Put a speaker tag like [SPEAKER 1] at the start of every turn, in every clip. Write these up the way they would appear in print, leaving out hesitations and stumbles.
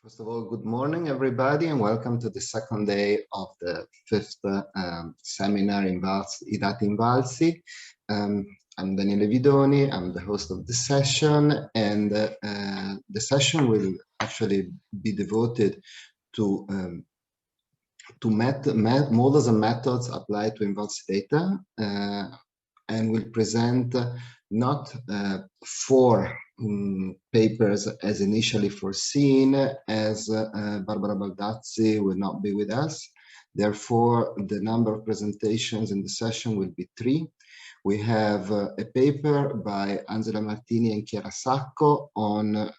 [SPEAKER 1] First of all, good morning, everybody, and welcome to the second day of the fifth seminar INVALSI, dati INVALSI. I'm Daniele Vidoni, I'm the host of the session, and the session will actually be devoted to models and methods applied to INVALSI data, and will present not four papers as initially foreseen, as Barbara Baldazzi will not be with us. Therefore, the number of presentations in the session will be 3. We have a paper by Angela Martini and Chiara Sacco on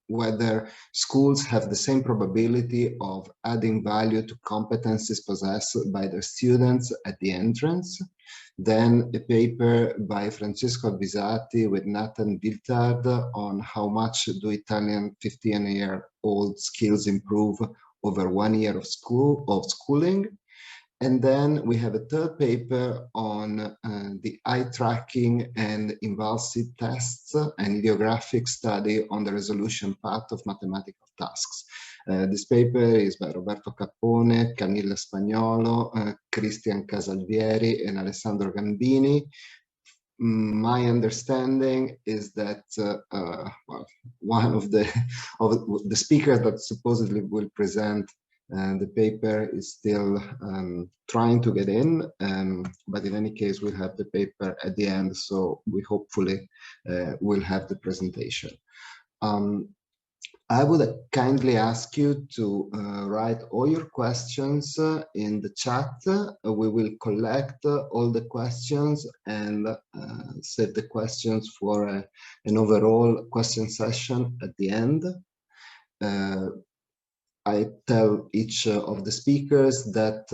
[SPEAKER 1] whether schools have the same probability of adding value to competencies possessed by their students at the entrance. Then a paper by Francesco Avvisati with Nathan Viltard on how much do Italian 15-year-old skills improve over 1 year of schooling. And then we have a third paper on the eye tracking and Invasive Tests, an ideographic study on the resolution path of mathematical tasks. This paper is by Roberto Cappone, Camilla Spagnolo, Christian Casalvieri, and Alessandro Gambini. My understanding is that well, one of the speakers that supposedly will present the paper is still trying to get in, but in any case, we'll have the paper at the end, so we hopefully will have the presentation. I would kindly ask you to write all your questions in the chat. We will collect all the questions and save the questions for an overall question session at the end. I tell each of the speakers that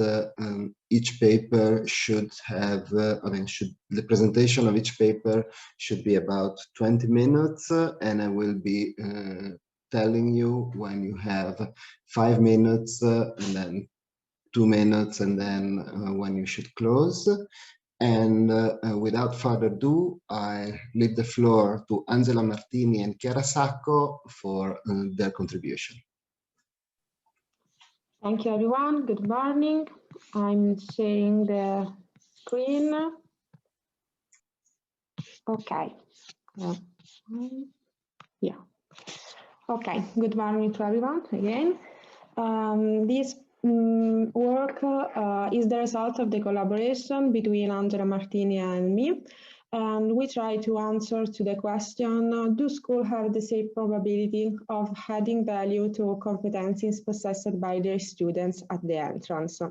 [SPEAKER 1] each paper should have, the presentation of each paper should be about 20 minutes, and I will be telling you when you have 5 minutes, and then 2 minutes, and then when you should close. And without further ado, I leave the floor to Angela Martini and Chiara Sacco for their contribution.
[SPEAKER 2] Thank you, everyone. Good morning. I'm sharing the screen. Okay. Yeah. Okay. Good morning to everyone again. This work is the result of the collaboration between Angela Martini and me. And we try to answer to the question, do schools have the same probability of adding value to competencies possessed by their students at the entrance?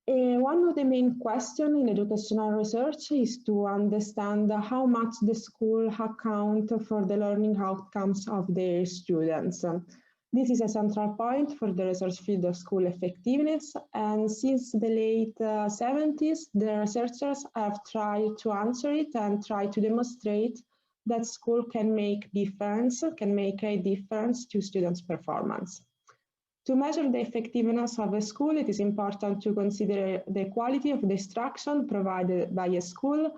[SPEAKER 2] One of the main questions in educational research is to understand how much the school account for the learning outcomes of their students. This is a central point for the research field of school effectiveness, and since the late 70s, the researchers have tried to answer it and try to demonstrate that school can make a difference to students' performance. To measure the effectiveness of a school, it is important to consider the quality of the instruction provided by a school,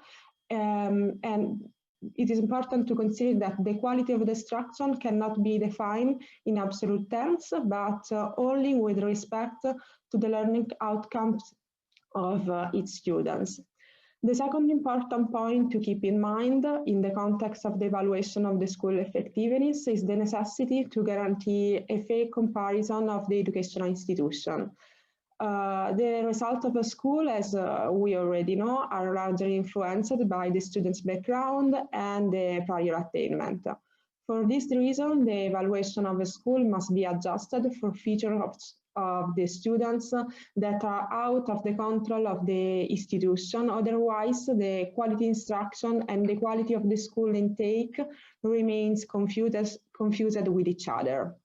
[SPEAKER 2] and it is important to consider that the quality of the instruction cannot be defined in absolute terms, but only with respect to the learning outcomes of its students. The second important point to keep in mind in the context of the evaluation of the school effectiveness is the necessity to guarantee a fair comparison of the educational institution. The results of a school, as we already know, are largely influenced by the student's background and the prior attainment. For this reason, the evaluation of a school must be adjusted for features of the students that are out of the control of the institution. Otherwise, the quality instruction and the quality of the school intake remains confused with each other.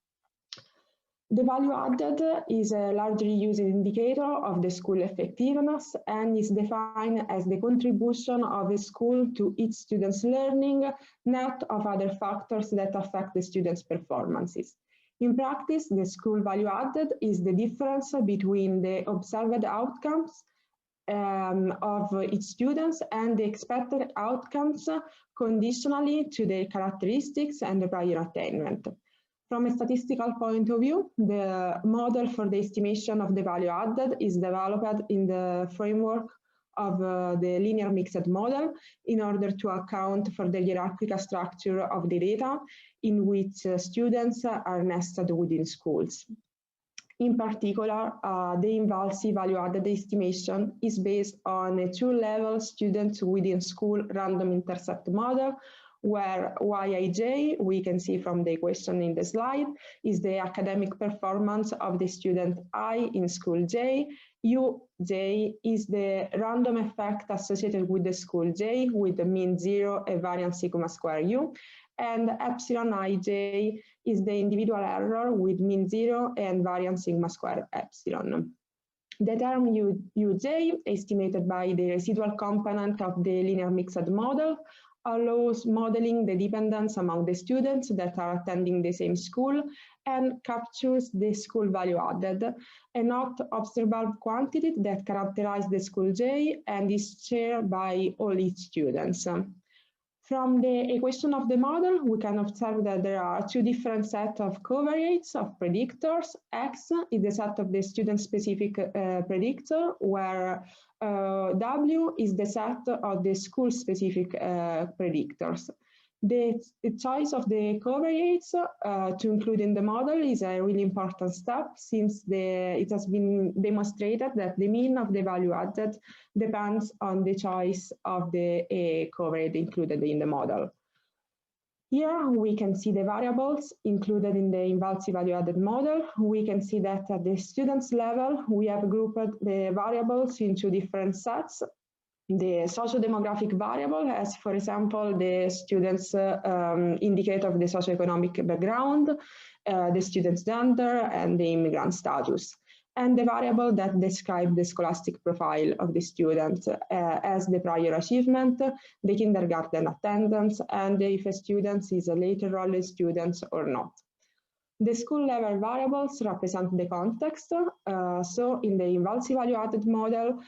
[SPEAKER 2] The value added is a largely used indicator of the school effectiveness and is defined as the contribution of a school to its students' learning, net of other factors that affect the students' performances. In practice, the school value added is the difference between the observed outcomes of its students and the expected outcomes conditionally to their characteristics and the prior attainment. From a statistical point of view, the model for the estimation of the value added is developed in the framework of the linear mixed model in order to account for the hierarchical structure of the data in which students are nested within schools. In particular, the INVALSI value-added estimation is based on a two-level students within school random intercept model, where Yij, we can see from the equation in the slide, is the academic performance of the student I in school J. Uj is the random effect associated with the school J with the mean 0 and variance sigma square U. And epsilon ij is the individual error with mean 0 and variance sigma square epsilon. The term uj, estimated by the residual component of the linear mixed model, allows modeling the dependence among the students that are attending the same school and captures the school value added, a not observable quantity that characterizes the school J and is shared by all its students. From the equation of the model, we can observe that there are two different sets of covariates of predictors. X is the set of the student-specific predictor, where W is the set of the school-specific predictors. The choice of the covariates to include in the model is a really important step, since it has been demonstrated that the mean of the value added depends on the choice of the covariate included in the model. Here we can see the variables included in the INVALSI value-added model. We can see that at the students level, we have grouped the variables into different sets. The socio-demographic variable has, for example, the students' indicator of the socioeconomic background, the student's gender, and the immigrant status. And the variable that describes the scholastic profile of the student as the prior achievement, the kindergarten attendance, and if a student is a later enrolled student or not. The school level variables represent the context. So in the INVALSI value-added model,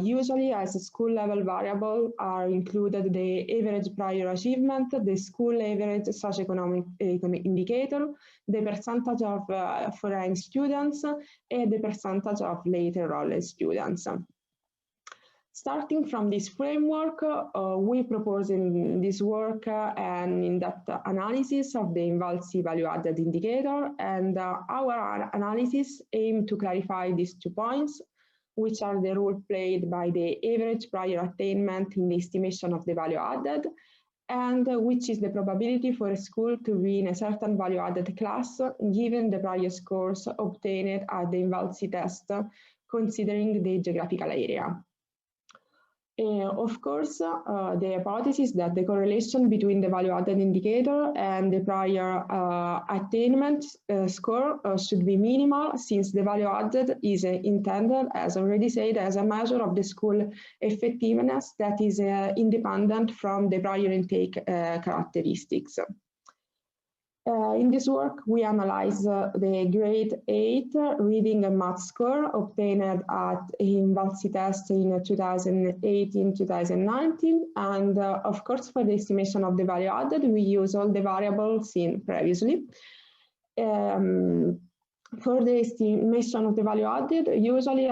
[SPEAKER 2] usually as a school level variable are included the average prior achievement, the school average socioeconomic indicator, the percentage of foreign students, and the percentage of later enrolled students. Starting from this framework, we propose in this work an in-depth analysis of the INVALSI value-added indicator, and our analysis aims to clarify these 2 points, which are the role played by the average prior attainment in the estimation of the value added, and which is the probability for a school to be in a certain value-added class given the prior scores obtained at the INVALSI test, considering the geographical area. Of course, the hypothesis that the correlation between the value-added indicator and the prior attainment score should be minimal, since the value-added is intended, as already said, as a measure of the school effectiveness that is independent from the prior intake characteristics. In this work, we analyze the grade 8 reading and math score obtained at INVALSI test in 2018-2019. And of course, for the estimation of the value added, we use all the variables seen previously. For the estimation of the value added, usually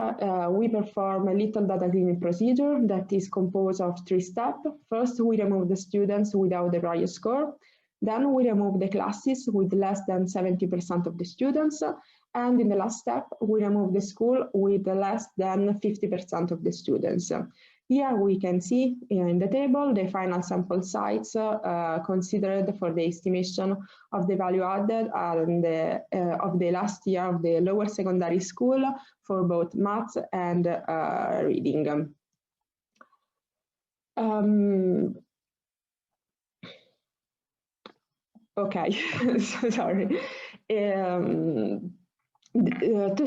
[SPEAKER 2] we perform a little data cleaning procedure that is composed of 3 steps. First, we remove the students without the prior score. Then we remove the classes with less than 70% of the students. And in the last step, we remove the school with less than 50% of the students. Here we can see in the table the final sample size considered for the estimation of the value added and of the last year of the lower secondary school for both math and reading. Okay, sorry. To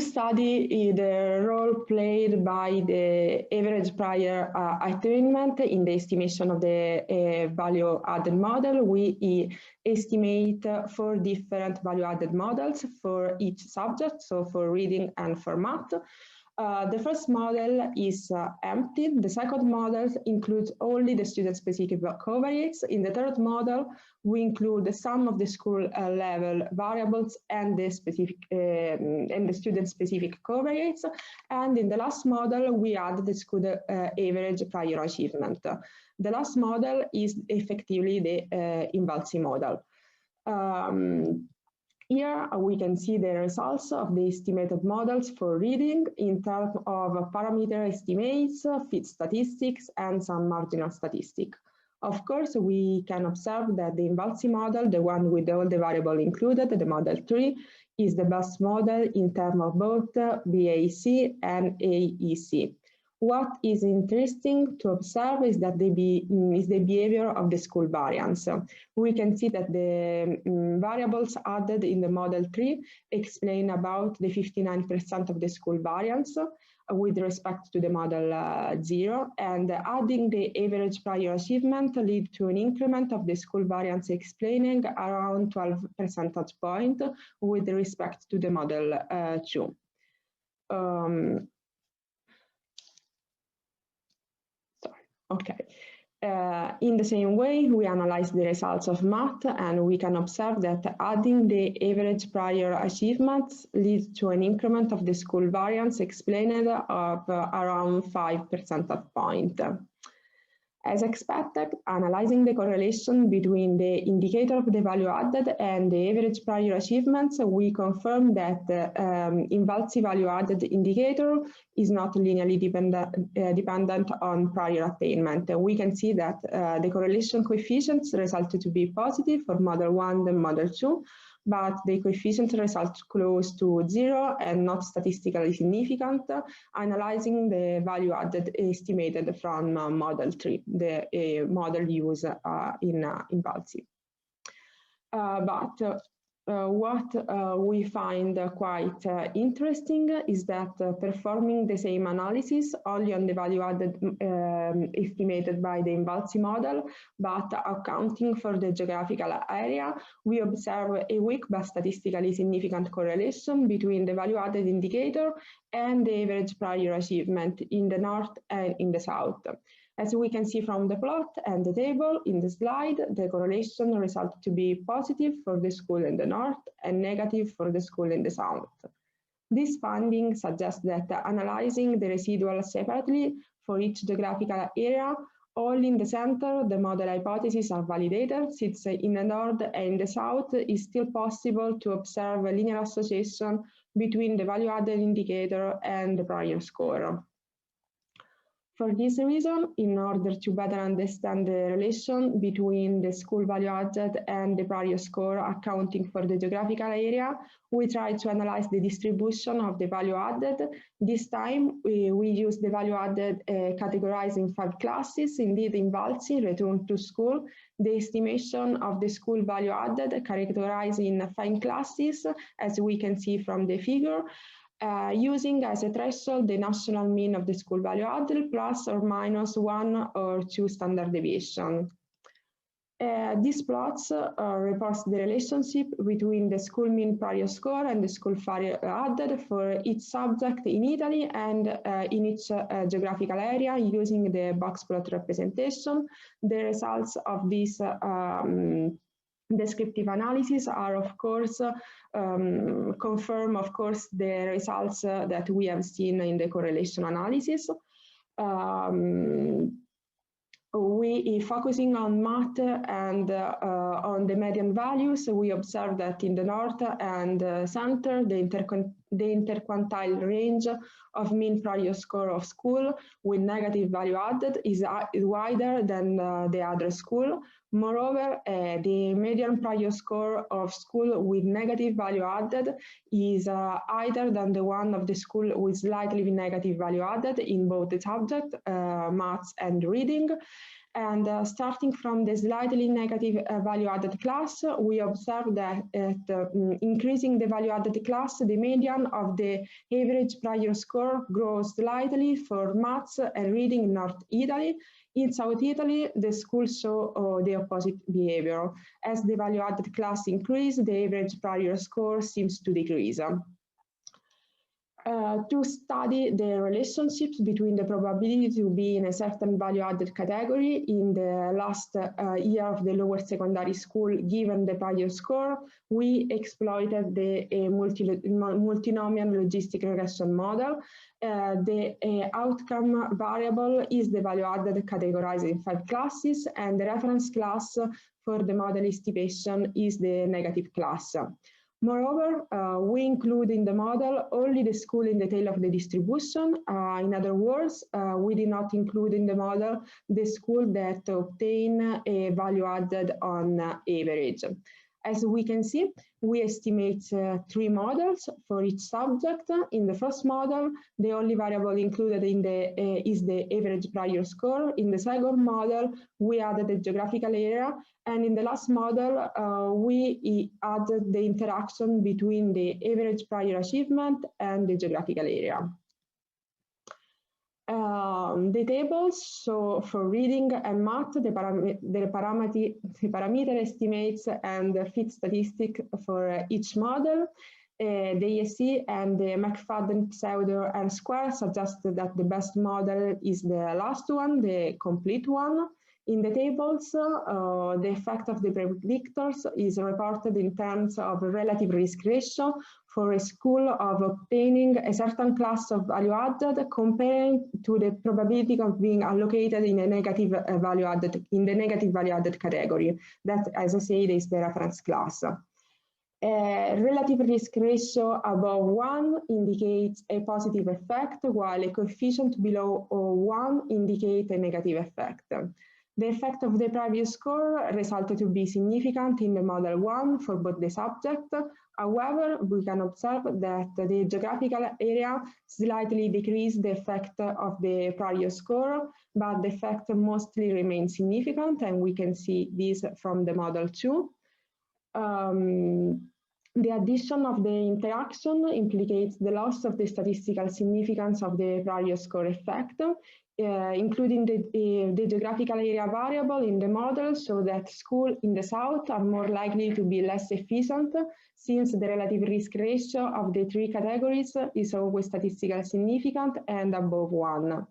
[SPEAKER 2] study the role played by the average prior attainment in the estimation of the value added model, we estimate 4 different value added models for each subject, so for reading and for math. The first model is empty. The second model includes only the student-specific covariates. In the third model, we include the sum of the school level variables and the student-specific covariates. And in the last model, we add the school average prior achievement. The last model is effectively the INVALSI model. Here we can see the results of the estimated models for reading in terms of parameter estimates, fit statistics, and some marginal statistic. Of course, we can observe that the INVALSI model, the one with all the variables included, the model 3, is the best model in terms of both BAC and AEC. What is interesting to observe is that the behavior of the school variance. We can see that the variables added in the model 3 explain about the 59% of the school variance with respect to the model 0, and adding the average prior achievement lead to an increment of the school variance explaining around 12 percentage points with respect to the model 2. Okay. In the same way, we analyze the results of math, and we can observe that adding the average prior achievements leads to an increment of the school variance explained of around 5 percentage points. As expected, analyzing the correlation between the indicator of the value added and the average prior achievements, we confirm that the INVALSI value added indicator is not linearly dependent on prior attainment. We can see that the correlation coefficients resulted to be positive for model 1 and model 2, but the coefficient results close to 0 and not statistically significant, analyzing the value added estimated from model 3, the model used in INVALSI. What we find quite interesting is that performing the same analysis only on the value added estimated by the INVALSI model, but accounting for the geographical area, we observe a weak but statistically significant correlation between the value added indicator and the average prior achievement in the north and in the south. As we can see from the plot and the table in the slide, the correlation results to be positive for the school in the north and negative for the school in the south. This finding suggests that analyzing the residual separately for each geographical area, all in the center, the model hypotheses are validated, since in the north and in the south it is still possible to observe a linear association between the value added indicator and the prior score. For this reason, in order to better understand the relation between the school value added and the prior score accounting for the geographical area, we try to analyze the distribution of the value added. This time, we use the value added categorized in 5 classes. Indeed, INVALSI, return to school, the estimation of the school value added characterized in 5 classes, as we can see from the figure. Using as a threshold the national mean of the school value added plus or minus 1 or 2 standard deviation. These plots reports the relationship between the school mean prior score and the school value added for each subject in Italy and in each geographical area using the box plot representation. The results of this descriptive analysis are, of course, confirm, of course, the results that we have seen in the correlation analysis. We focusing on math and on the median values, we observe that in the north and center, the interquantile range of mean prior score of school with negative value added is wider than the other school. Moreover, the median prior score of school with negative value added is higher than the one of the school with slightly negative value added in both the subject, maths and reading. And starting from the slightly negative value added class, we observe that increasing the value added class, the median of the average prior score grows slightly for maths and reading in North Italy. In South Italy, the schools show the opposite behavior. As the value added class increases, the average prior score seems to decrease. to study the relationships between the probability to be in a certain value-added category in the last year of the lower secondary school given the prior score, we exploited the multinomial logistic regression model. The outcome variable is the value-added categorized in 5 classes, and the reference class for the model estimation is the negative class. Moreover, we include in the model only the school in the tail of the distribution. In other words, we did not include in the model the school that obtain a value added on average. As we can see, we estimate 3 models for each subject. In the first model, the only variable included in is the average prior score. In the second model, we added the geographical area. And in the last model, we added the interaction between the average prior achievement and the geographical area. The tables, so for reading and math, the parameter estimates and the fit statistic for each model. The ESE and the McFadden pseudo and square suggest that the best model is the last one, the complete one. In the tables, the effect of the predictors is reported in terms of relative risk ratio for a school of obtaining a certain class of value added comparing to the probability of being allocated in a negative value added category. That, as I said, is the reference class. Relative risk ratio above 1 indicates a positive effect, while a coefficient below 1 indicates a negative effect. The effect of the previous score resulted to be significant in the model 1 for both the subject. However, we can observe that the geographical area slightly decreased the effect of the prior score, but the effect mostly remains significant, and we can see this from the model 2. The addition of the interaction implicates the loss of the statistical significance of the prior score effect, including the geographical area variable in the model, so that schools in the south are more likely to be less efficient, since the relative risk ratio of the 3 categories is always statistically significant and above 1.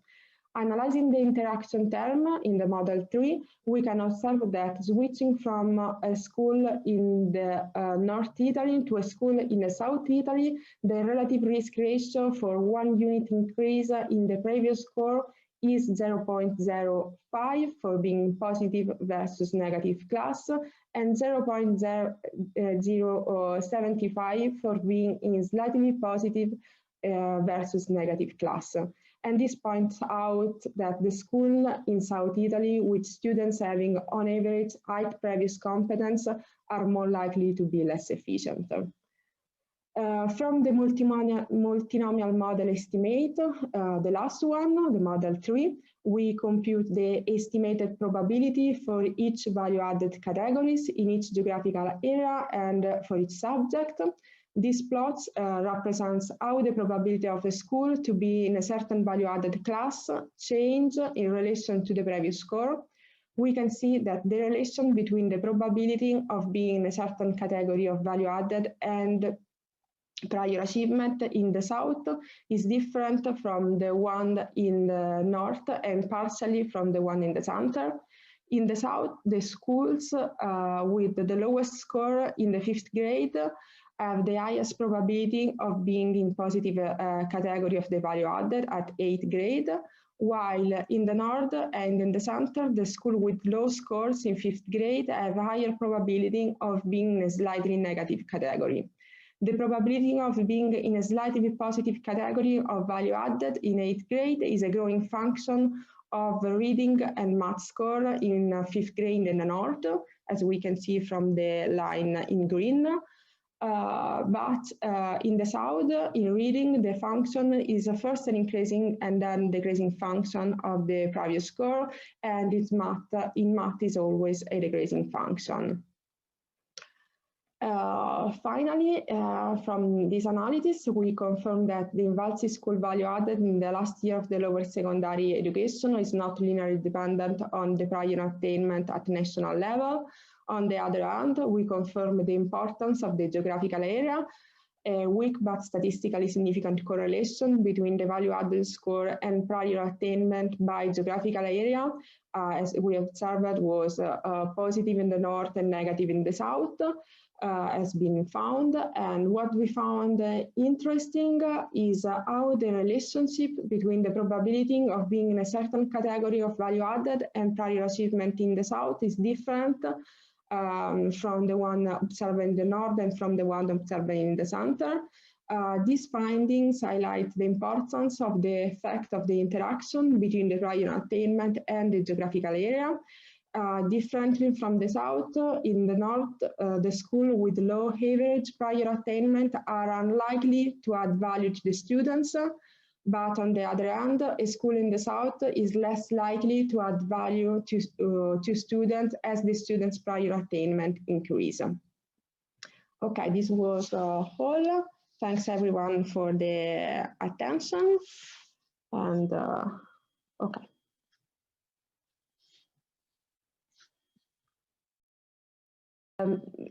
[SPEAKER 2] Analyzing the interaction term in the model 3, we can observe that switching from a school in the North Italy to a school in the South Italy, the relative risk ratio for 1 unit increase in the previous score is 0.05 for being positive versus negative class, and 0.075 for being in slightly positive versus negative class. And this points out that the school in South Italy, with students having on average high previous competence, are more likely to be less efficient. From the multinomial model estimate, the last one, the model 3, we compute the estimated probability for each value-added categories in each geographical area and for each subject. These plots represents how the probability of a school to be in a certain value-added class change in relation to the previous score. We can see that the relation between the probability of being in a certain category of value-added and prior achievement in the south is different from the one in the north and partially from the one in the center. In the south, the schools with the lowest score in the 5th grade have the highest probability of being in positive category of the value added at 8th grade, while in the north and in the center, the school with low scores in 5th grade have a higher probability of being in a slightly negative category. The probability of being in a slightly positive category of value added in 8th grade is a growing function of reading and math score in 5th grade in the north, as we can see from the line in green. But in the south, in reading, the function is first an increasing and then decreasing function of the previous score, and in math is always a decreasing function. Finally, from this analysis, we confirm that the INVALSI school value added in the last year of the lower secondary education is not linearly dependent on the prior attainment at national level. On the other hand, we confirm the importance of the geographical area a weak but statistically significant correlation between the value-added score and prior attainment by geographical area, as we observed, was positive in the north and negative in the south, has been found. And what we found interesting is how the relationship between the probability of being in a certain category of value-added and prior achievement in the south is different from the one observed in the north and from the one observed in the center. These findings highlight the importance of the effect of the interaction between the prior attainment and the geographical area. Differently from the south, in the north, the school with low average prior attainment are unlikely to add value to the students. But on the other hand, a school in the south is less likely to add value to students as the students' prior attainment increase. Okay, this was all. Thanks everyone for the attention. And okay.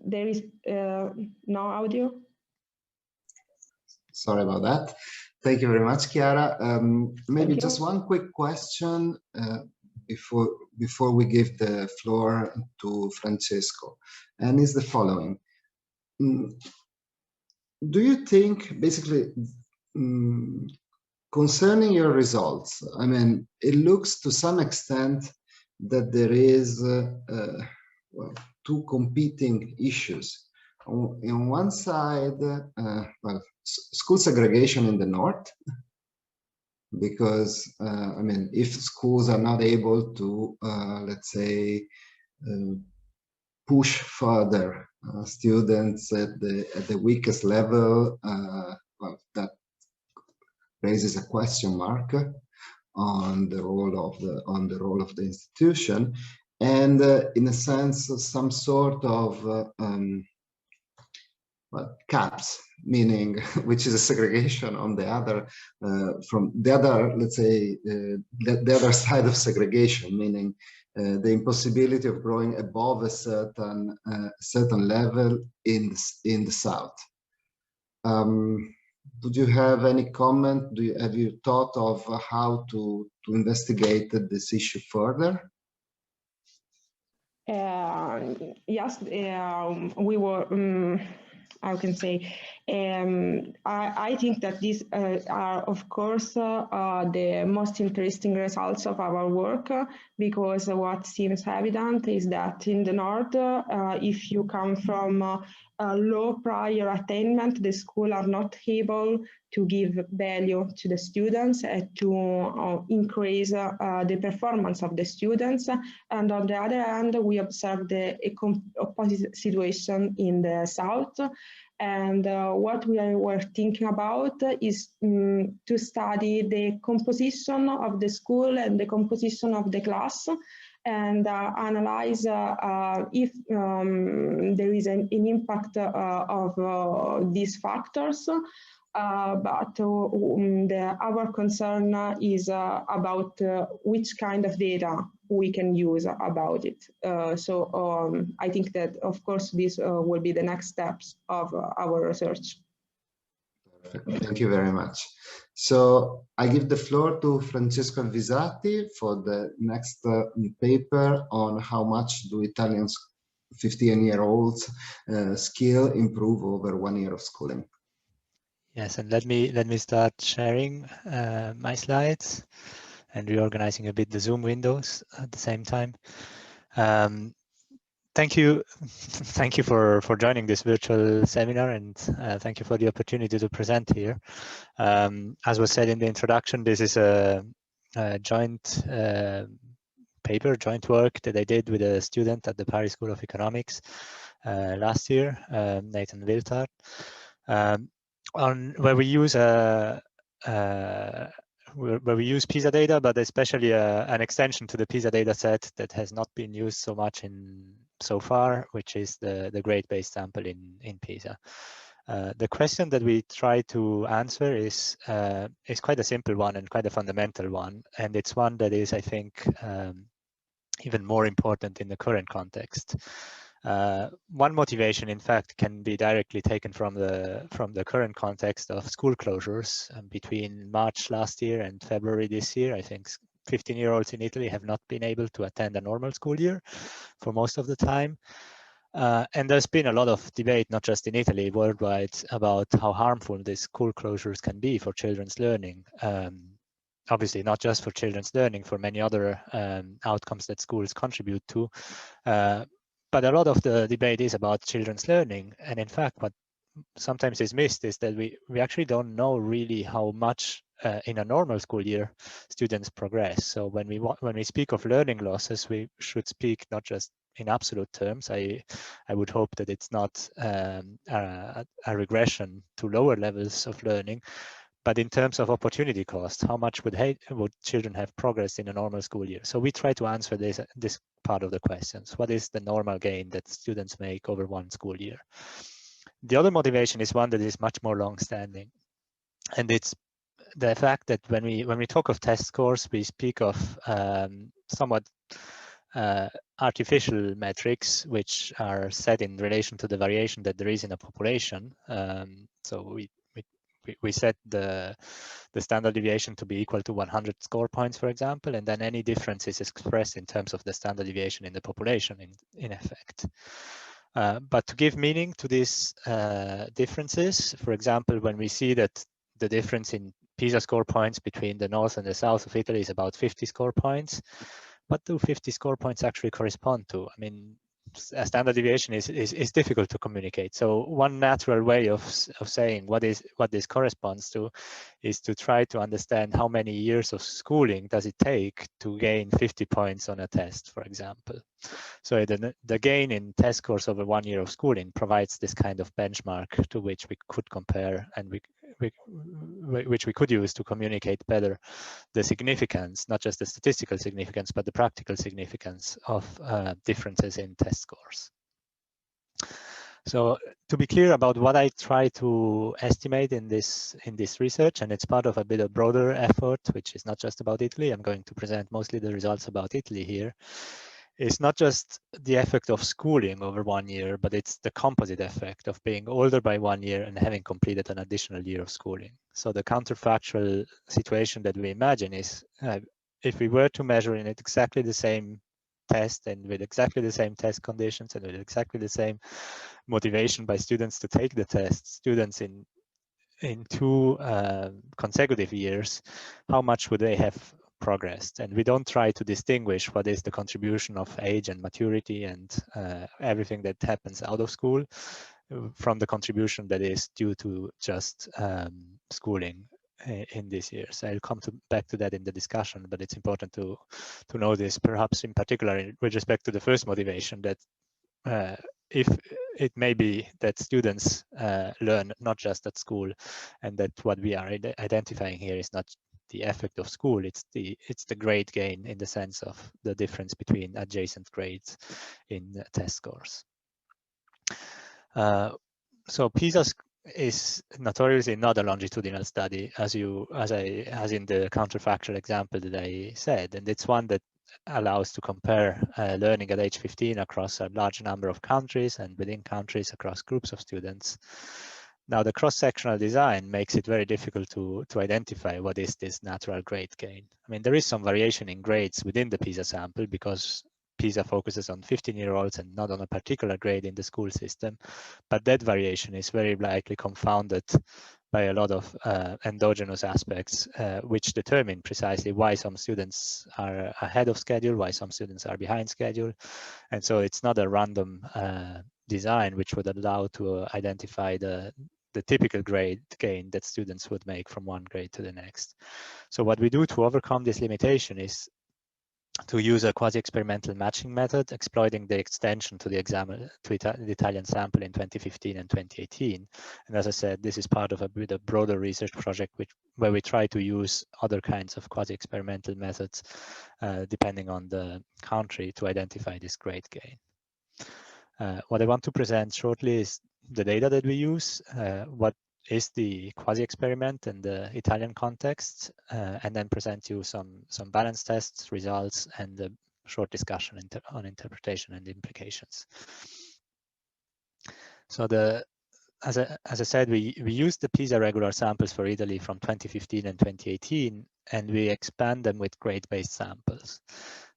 [SPEAKER 2] There is no audio.
[SPEAKER 1] Sorry about that. Thank you very much, Chiara. Maybe just one quick question before we give the floor to Francesco, and is the following. Do you think, basically, concerning your results, I mean, it looks to some extent that there is well, two competing issues. On one side, well, school segregation in the north, because I mean, if schools are not able to, let's say, push further students at the weakest level, well, that raises a question mark on the role of the institution, and in a sense, some sort of well, caps, meaning which is a segregation on the other, from the other, let's say, the other side of segregation, meaning the impossibility of growing above a certain level in the south. Did you have any comment? Have you thought of how to investigate this issue further?
[SPEAKER 2] Yes, we were. I can say, I think that these are, of course, the most interesting results of our work, because what seems evident is that in the north, if you come from a low prior attainment, the school are not able to give value to the students and to increase the performance of the students. And on the other hand, we observed a opposite situation in the south. And what we were thinking about is to study the composition of the school and the composition of the class, and analyze if there is an impact of these factors. But our concern is about which kind of data we can use about it. So I think that, of course, this will be the next steps of our research.
[SPEAKER 1] Perfect. Thank you very much. So I give the floor to Francesco Alvisati for the next paper on how much do Italian 15-year-olds skill improve over 1 year of schooling.
[SPEAKER 3] Yes, and let me start sharing my slides and reorganizing a bit the Zoom windows at the same time. Thank you for joining this virtual seminar, and thank you for the opportunity to present here. As was said in the introduction, this is a joint paper, joint work that I did with a student at the Paris School of Economics last year, Nathan Wiltard, on where we use PISA data, but especially an extension to the PISA data set that has not been used so much so far, which is the grade-based sample in PISA. The question that we try to answer is quite a simple one and quite a fundamental one, and it's one that is, I think, even more important in the current context. One motivation, in fact, can be directly taken from the current context of school closures. Between March last year and February this year, I think 15-year-olds in Italy have not been able to attend a normal school year for most of the time. And there's been a lot of debate, not just in Italy, worldwide, about how harmful these school closures can be for children's learning. Obviously, not just for children's learning, for many other outcomes that schools contribute to. But a lot of the debate is about children's learning. And in fact, what sometimes is missed is that we actually don't know really how much in a normal school year students progress. So when we speak of learning losses, we should speak not just in absolute terms. I would hope that it's not a regression to lower levels of learning, but in terms of opportunity cost, how much would children have progressed in a normal school year? So we try to answer this part of the questions. What is the normal gain that students make over one school year? The other motivation is one that is much more long-standing, and it's the fact that when we talk of test scores, we speak of somewhat artificial metrics which are set in relation to the variation that there is in a population. So we set the standard deviation to be equal to 100 score points, for example, and then any difference is expressed in terms of the standard deviation in the population in effect. But to give meaning to these differences, for example, when we see that the difference in PISA score points between the north and the south of Italy is about 50 score points, what do 50 score points actually correspond to? I mean, a standard deviation is difficult to communicate. So one natural way of saying what this corresponds to is to try to understand how many years of schooling does it take to gain 50 points on a test, for example. So the gain in test scores over 1 year of schooling provides this kind of benchmark to which we could compare and which we could use to communicate better the significance, not just the statistical significance, but the practical significance of differences in test scores. So to be clear about what I try to estimate in this research, and it's part of a bit of broader effort, which is not just about Italy. I'm going to present mostly the results about Italy here. It's not just the effect of schooling over 1 year, but it's the composite effect of being older by 1 year and having completed an additional year of schooling. So the counterfactual situation that we imagine is if we were to measure in exactly the same test and with exactly the same test conditions and with exactly the same motivation by students to take the test, students in 2 consecutive years, how much would they have progressed? And we don't try to distinguish what is the contribution of age and maturity and everything that happens out of school from the contribution that is due to just schooling in these years. I'll come back to that in the discussion, but it's important to know this, perhaps in particular with respect to the first motivation, that if it may be that students learn not just at school, and that what we are identifying here is not the effect of school, it's the grade gain in the sense of the difference between adjacent grades in test scores. So PISA is notoriously not a longitudinal study, as in the counterfactual example that I said, and it's one that allows to compare learning at age 15 across a large number of countries and within countries across groups of students. Now, the cross-sectional design makes it very difficult to identify what is this natural grade gain. I mean, there is some variation in grades within the PISA sample because PISA focuses on 15-year-olds and not on a particular grade in the school system, but that variation is very likely confounded by a lot of endogenous aspects, which determine precisely why some students are ahead of schedule, why some students are behind schedule. And so it's not a random design which would allow to identify the typical grade gain that students would make from one grade to the next. So what we do to overcome this limitation is to use a quasi-experimental matching method, exploiting the extension to the Italian sample in 2015 and 2018. And as I said, this is part of a broader research project where we try to use other kinds of quasi-experimental methods, depending on the country, to identify this grade gain. What I want to present shortly is the data that we use, what is the quasi-experiment in the Italian context, and then present you some balance tests, results, and a short discussion on interpretation and implications. So as I said, we used the PISA regular samples for Italy from 2015 and 2018, and we expand them with grade-based samples.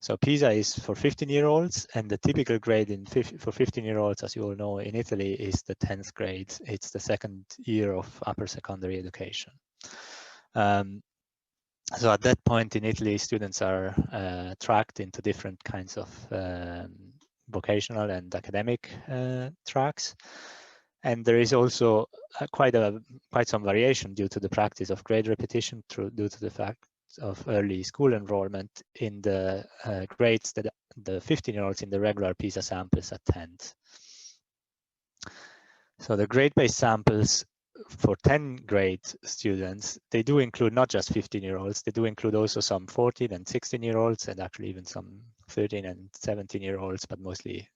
[SPEAKER 3] So PISA is for 15-year-olds, and the typical grade for 15-year-olds, as you all know, in Italy is the 10th grade. It's the second year of upper secondary education. So at that point in Italy, students are tracked into different kinds of vocational and academic tracks. And there is also quite some variation due to the practice of grade repetition due to the fact of early school enrollment in the grades that the 15-year-olds in the regular PISA samples attend. So the grade-based samples for 10 grade students, they do include not just 15-year-olds, they do include also some 14 and 16-year-olds, and actually even some 13 and 17-year-olds, but mostly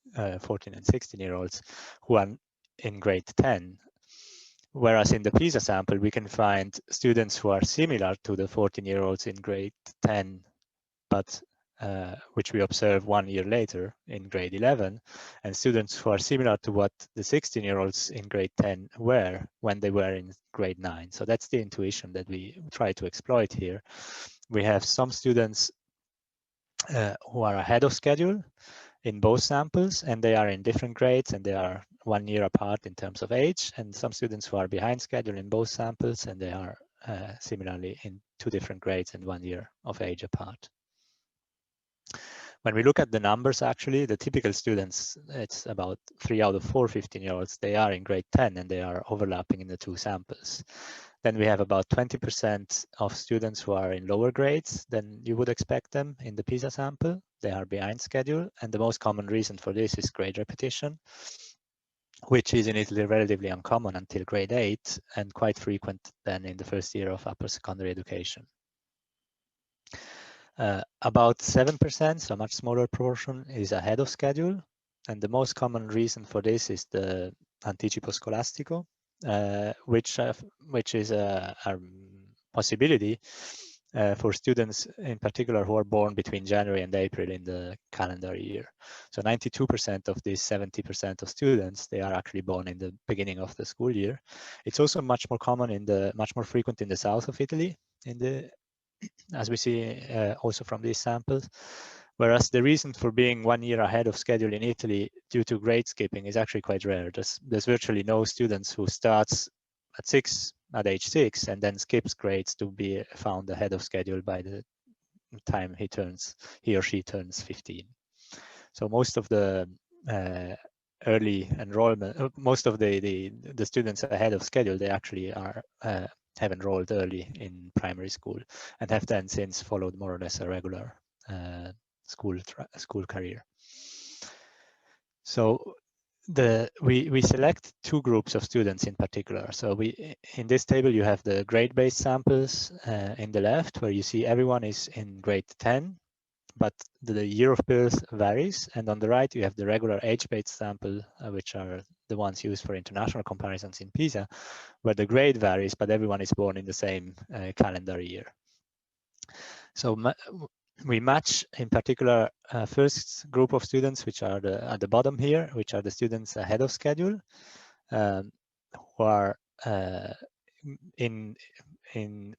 [SPEAKER 3] 14 and 16-year-olds who are in grade 10. Whereas in the PISA sample, we can find students who are similar to the 14-year-olds in grade 10, but which we observe 1 year later in grade 11, and students who are similar to what the 16-year-olds in grade 10 were when they were in grade 9. So that's the intuition that we try to exploit here. We have some students who are ahead of schedule in both samples, and they are in different grades, and they are 1 year apart in terms of age, and some students who are behind schedule in both samples, and they are similarly in 2 different grades and 1 year of age apart. When we look at the numbers, actually, the typical students, it's about 3 out of 4 15-year-olds, they are in grade 10 and they are overlapping in the 2 samples. Then we have about 20% of students who are in lower grades than you would expect them in the PISA sample. They are behind schedule, and the most common reason for this is grade repetition, which is in Italy relatively uncommon until grade 8 and quite frequent then in the first year of upper secondary education. About 7%, so a much smaller portion, is ahead of schedule, and the most common reason for this is the anticipo scolastico, which is a possibility for students in particular who are born between January and April in the calendar year. So 92% of these 70% of students, they are actually born in the beginning of the school year. It's also much more frequent in the south of Italy, as we see also from these samples. Whereas the reason for being 1 year ahead of schedule in Italy due to grade skipping is actually quite rare. There's virtually no students who starts at age 6 and then skips grades to be found ahead of schedule by the time he or she turns 15. So most of the early enrollment, most of the students ahead of schedule, they actually have enrolled early in primary school and have then since followed more or less a regular school career. So we select 2 groups of students in particular. So in this table you have the grade-based samples in the left, where you see everyone is in grade 10, but the year of birth varies, and on the right you have the regular age-based sample, which are the ones used for international comparisons in PISA, where the grade varies, but everyone is born in the same calendar year. So we match in particular first group of students, which are at the bottom here, which are the students ahead of schedule, who are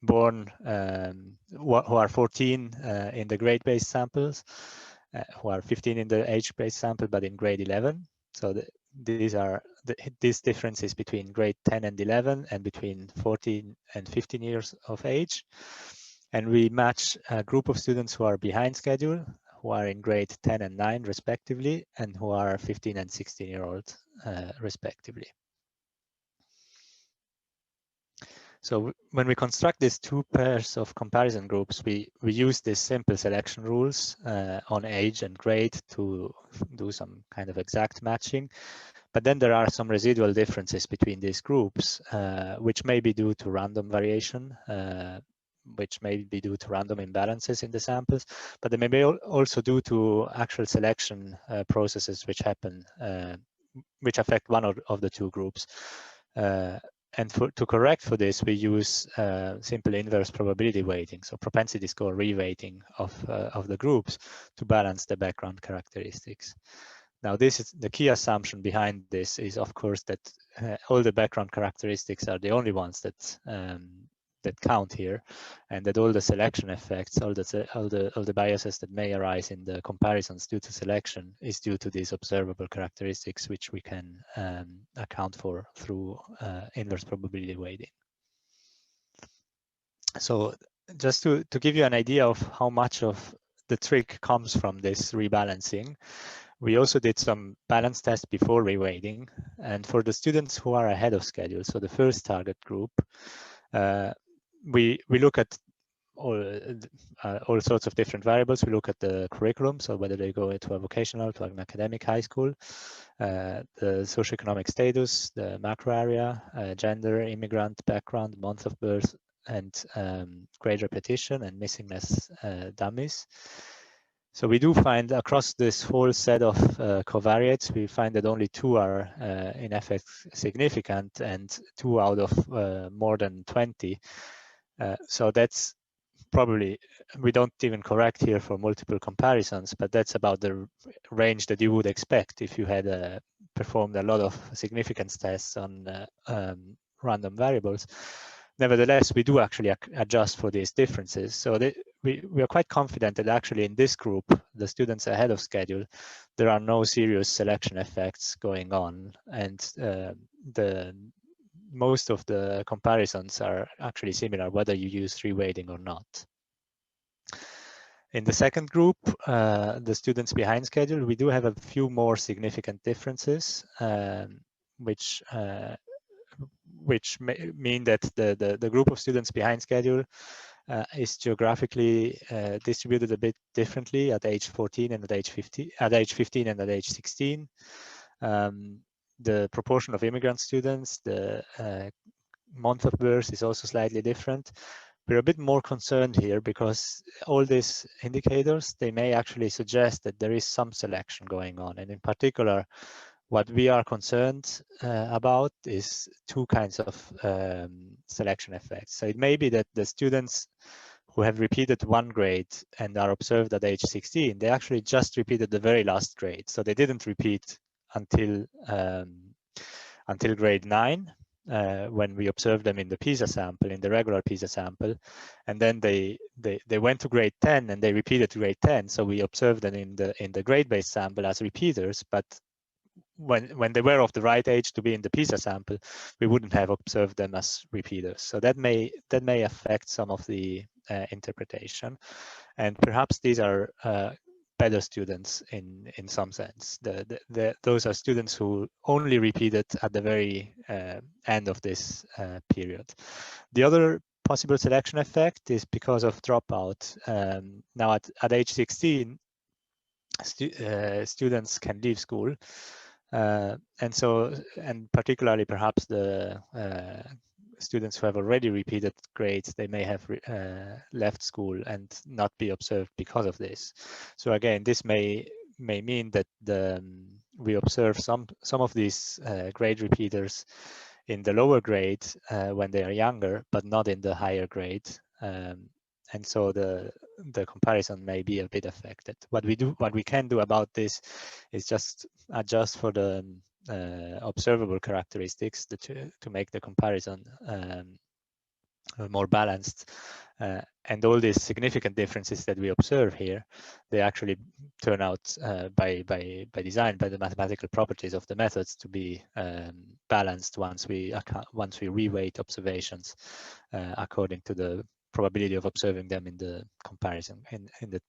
[SPEAKER 3] born who are 14 in the grade-based samples, who are 15 in the age-based sample, but in grade 11. So these differences between grade 10 and 11 and between 14 and 15 years of age. And we match a group of students who are behind schedule, who are in grade 10 and 9 respectively, and who are 15 and 16-year-olds respectively. So when we construct these 2 pairs of comparison groups, we use these simple selection rules on age and grade to do some kind of exact matching. But then there are some residual differences between these groups, which may be due to random variation, which may be due to random imbalances in the samples, but they may be also due to actual selection processes which happen, which affect one of the 2 groups. And to correct for this, we use simple inverse probability weighting, so propensity score reweighting of the groups to balance the background characteristics. Now, this is the key assumption behind this is, of course, that all the background characteristics are the only ones that that count here, and that all the selection effects, all the biases that may arise in the comparisons due to selection is due to these observable characteristics, which we can account for through inverse probability weighting. So just to give you an idea of how much of the trick comes from this rebalancing, we also did some balance tests before reweighting, and for the students who are ahead of schedule, so the first target group, we look at all sorts of different variables. We look at the curriculum, so whether they go into a vocational, to an academic high school, the socioeconomic status, the macro area, gender, immigrant background, month of birth, and grade repetition and missingness dummies. So we do find across this whole set of covariates, we find that only 2 are in effect significant, and 2 out of more than 20. So that's probably, we don't even correct here for multiple comparisons, but that's about the range that you would expect if you had performed a lot of significance tests on random variables. Nevertheless, we do actually adjust for these differences. So we are quite confident that actually in this group, the students ahead of schedule, there are no serious selection effects going on, and most of the comparisons are actually similar, whether you use reweighting or not. In the second group, the students behind schedule, we do have a few more significant differences, which mean that the group of students behind schedule is geographically distributed a bit differently at age 14 and at age 15, and at age 16. The proportion of immigrant students, the month of birth is also slightly different. We're a bit more concerned here because all these indicators, they may actually suggest that there is some selection going on. And in particular, what we are concerned about is 2 kinds of selection effects. So it may be that the students who have repeated 1 grade and are observed at age 16, they actually just repeated the very last grade. So they didn't repeat until grade 9, when we observed them in the PISA sample, in the regular PISA sample, and then they went to grade 10 and they repeated grade 10. So we observed them in the grade-based sample as repeaters, but when they were of the right age to be in the PISA sample, we wouldn't have observed them as repeaters. So that may affect some of the interpretation, and perhaps these are better students in some sense. Those are students who only repeated at the very end of this period. The other possible selection effect is because of dropout. Now at age 16, students can leave school. And particularly perhaps the students who have already repeated grades, they may have left school and not be observed because of this. So again, this may mean that we observe some of these grade repeaters in the lower grade when they are younger, but not in the higher grade. And so the comparison may be a bit affected. What we can do about this is just adjust for the observable characteristics to make the comparison more balanced. And all these significant differences that we observe here, they actually turn out by design, by the mathematical properties of the methods, to be balanced once we reweight observations according to the probability of observing them in the comparison in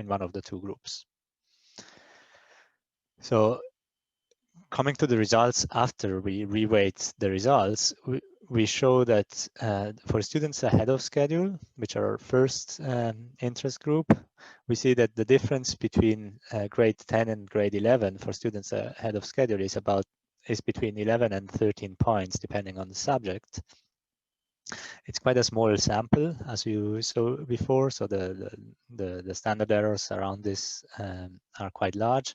[SPEAKER 3] one of the 2 groups. So coming to the results after we reweight the results, we show that for students ahead of schedule, which are our first interest group, we see that the difference between grade 10 and grade 11 for students ahead of schedule is between 11 and 13 points, depending on the subject. It's quite a small sample, as you saw before, so the standard errors around this are quite large.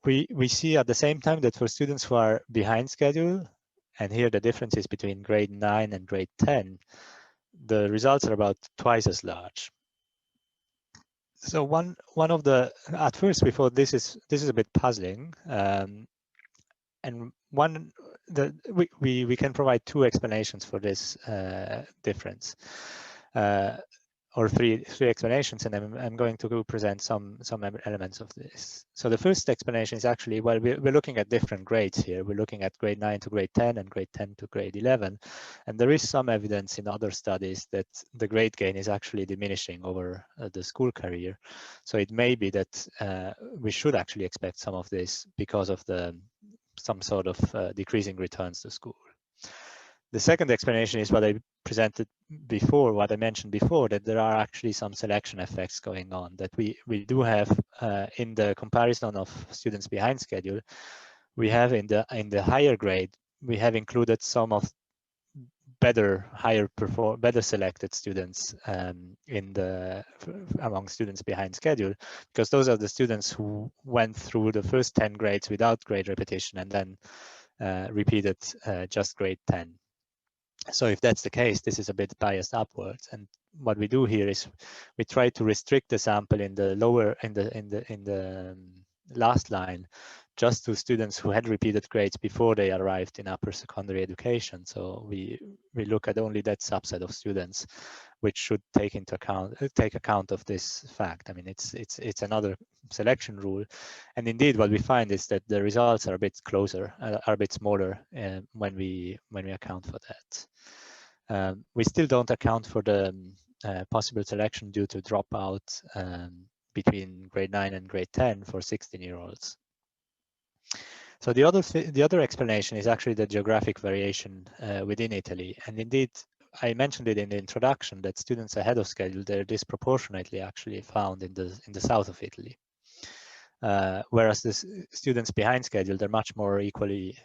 [SPEAKER 3] We see at the same time that for students who are behind schedule, and here the difference is between grade 9 and grade 10, the results are about twice as large. So one of the, at first we thought this is a bit puzzling, and we can provide two explanations for this difference, or three explanations, and I'm going to present some elements of this. So the first explanation is actually, well, we're looking at different grades here. We're looking at grade 9 to grade 10 and grade 10 to grade 11, and there is some evidence in other studies that the grade gain is actually diminishing over the school career. So it may be that we should actually expect some of this because of some sort of decreasing returns to school. The second explanation is what I presented before, what I mentioned before, that there are actually some selection effects going on, that we do have in the comparison of students behind schedule. We have in the higher grade, we have included some of better selected students among students behind schedule, because those are the students who went through the first 10 grades without grade repetition and then repeated just grade 10. So if that's the case, this is a bit biased upwards. And what we do here is we try to restrict the sample in the last line just to students who had repeated grades before they arrived in upper secondary education. So we look at only that subset of students, which should take account of this fact. I mean, it's another selection rule, and indeed what we find is that the results are a bit closer, are a bit smaller when we account for that. We still don't account for the possible selection due to dropout between grade 9 and grade 10 for 16-year-olds. So the other explanation is actually the geographic variation within Italy, and indeed I mentioned it in the introduction that students ahead of schedule, they're disproportionately actually found in the south of Italy, whereas the students behind schedule, they're much more equally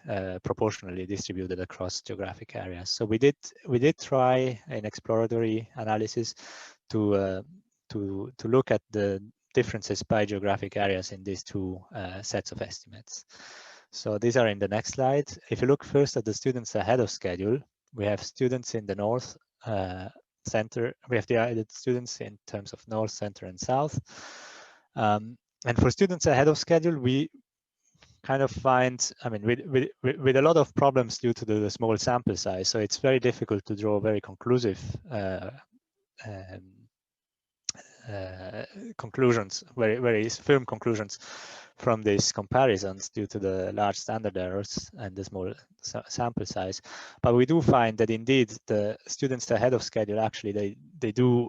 [SPEAKER 3] proportionally distributed across geographic areas. So we did try an exploratory analysis to look at the differences by geographic areas in these two sets of estimates. So these are in the next slide. If you look first at the students ahead of schedule, we have students in the north center. We have divided students in terms of north, center, and south. And for students ahead of schedule, we kind of find, I mean, with a lot of problems due to the small sample size. So it's very difficult to draw very conclusive conclusions, very firm conclusions from these comparisons due to the large standard errors and the small sample size. But we do find that indeed the students ahead of schedule actually they do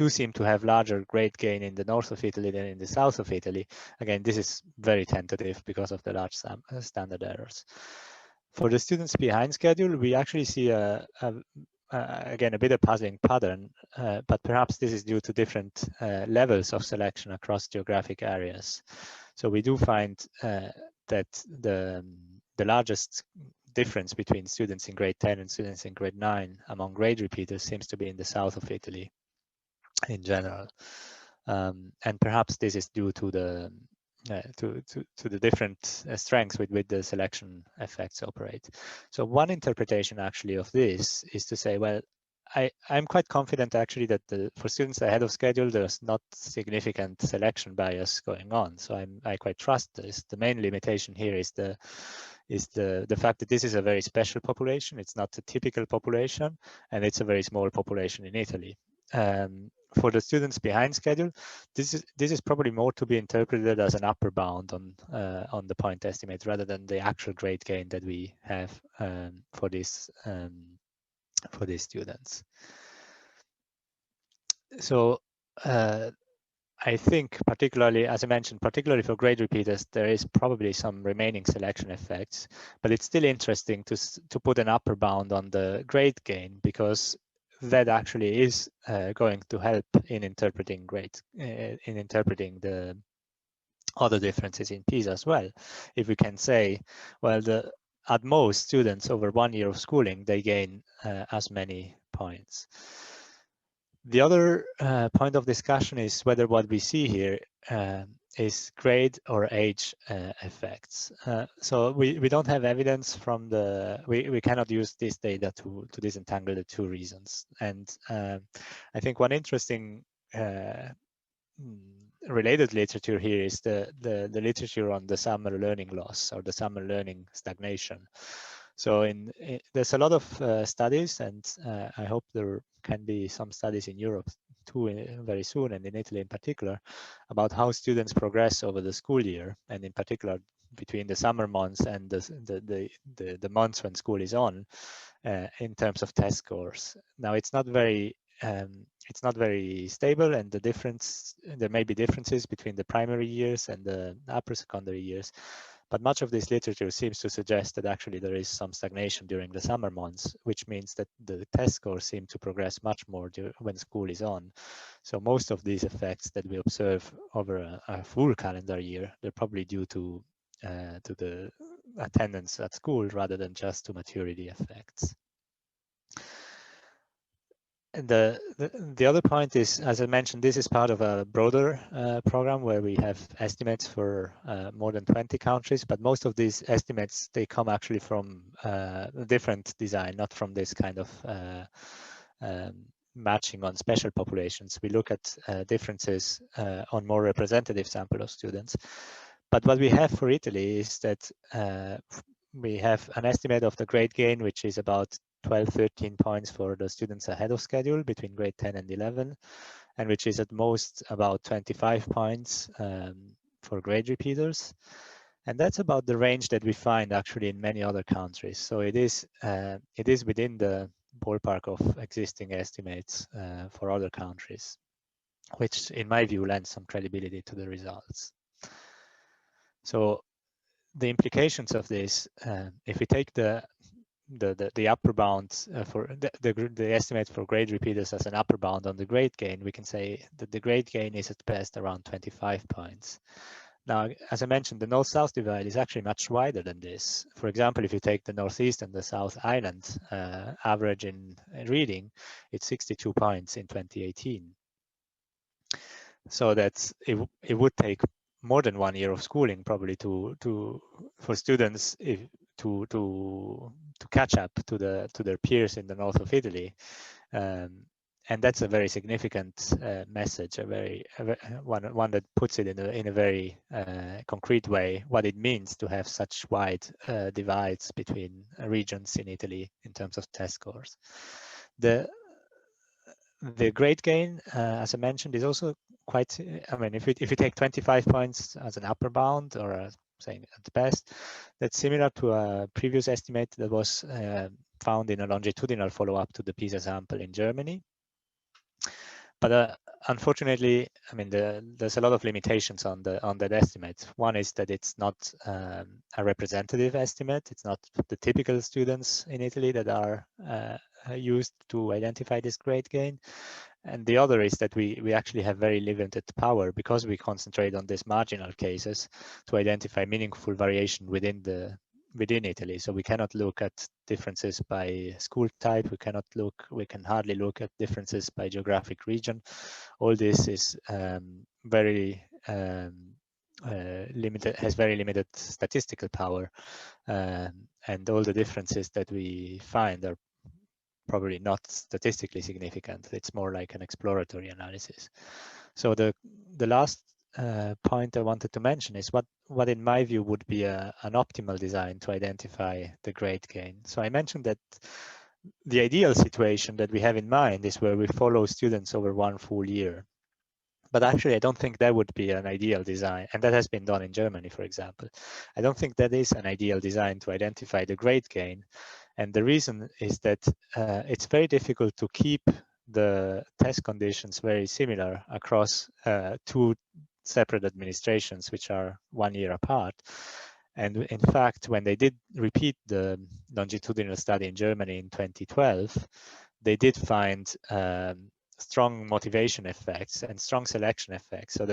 [SPEAKER 3] seem to have larger grade gain in the north of Italy than in the south of Italy. Again, this is very tentative because of the large standard errors. For the students behind schedule, we actually see again, a bit of puzzling pattern, but perhaps this is due to different levels of selection across geographic areas. So we do find that the largest difference between students in grade 10 and students in grade 9 among grade repeaters seems to be in the south of Italy in general. And perhaps this is due to the different strengths with the selection effects operate. So one interpretation actually of this is to say, well, I'm quite confident actually that for students ahead of schedule, there's not significant selection bias going on. So I quite trust this. The main limitation here is the fact that this is a very special population. It's not a typical population, and it's a very small population in Italy. For the students behind schedule, this is probably more to be interpreted as an upper bound on the point estimate rather than the actual grade gain that we have for these students. So I think particularly, as I mentioned, particularly for grade repeaters, there is probably some remaining selection effects, but it's still interesting to put an upper bound on the grade gain, because that actually is going to help in interpreting grades, in interpreting the other differences in PISA as well. If we can say, well, at most students over 1 year of schooling, they gain as many points. The other point of discussion is whether what we see here is grade or age effects. So we don't have evidence from we cannot use this data to disentangle the two reasons. And I think one interesting related literature here is the literature on the summer learning loss or the summer learning stagnation. So there's a lot of studies, and I hope there can be some studies in Europe too very soon, and in Italy in particular, about how students progress over the school year, and in particular between the summer months and the months when school is on, in terms of test scores. Now it's not very stable, and there may be differences between the primary years and the upper secondary years, but much of this literature seems to suggest that actually there is some stagnation during the summer months, which means that the test scores seem to progress much more when school is on. So most of these effects that we observe over a full calendar year, they're probably due to the attendance at school rather than just to maturity effects. And the other point is, as I mentioned, this is part of a broader program where we have estimates for more than 20 countries, but most of these estimates, they come actually from a different design, not from this kind of matching on special populations. We look at differences on more representative sample of students. But what we have for Italy is that we have an estimate of the grade gain, which is about 12-13 points for the students ahead of schedule between grade 10 and 11, and which is at most about 25 points for grade repeaters. And that's about the range that we find actually in many other countries. So it is within the ballpark of existing estimates for other countries, which in my view lends some credibility to the results. So the implications of this, if we take the upper bound for the estimate for grade repeaters as an upper bound on the grade gain, we can say that the grade gain is at best around 25 points. Now, as I mentioned, the north-south divide is actually much wider than this. For example, if you take the northeast and the south island average in reading, it's 62 points in 2018. So that's it would take more than 1 year of schooling probably for students to catch up to their peers in the north of Italy, and that's a very significant message, one that puts it in a very concrete way what it means to have such wide divides between regions in Italy in terms of test scores. The grade gain, as I mentioned, is also quite, I mean, if you take 25 points as an upper bound, or saying at best, that's similar to a previous estimate that was found in a longitudinal follow-up to the PISA sample in Germany. But unfortunately, I mean, there's a lot of limitations on that estimate. One is that it's not a representative estimate. It's not the typical students in Italy that are used to identify this grade gain. And the other is that we actually have very limited power, because we concentrate on these marginal cases, to identify meaningful variation within Italy. So we cannot look at differences by school type. We can hardly look at differences by geographic region. All this is very limited, has very limited statistical power, and all the differences that we find are probably not statistically significant. It's more like an exploratory analysis. So the last point I wanted to mention is what in my view would be an optimal design to identify the grade gain. So I mentioned that the ideal situation that we have in mind is where we follow students over 1 full year. But actually, I don't think that would be an ideal design, and that has been done in Germany, for example. I don't think that is an ideal design to identify the grade gain. And the reason is that it's very difficult to keep the test conditions very similar across 2 separate administrations, which are 1 year apart. And in fact, when they did repeat the longitudinal study in Germany in 2012, they did find strong motivation effects and strong selection effects. So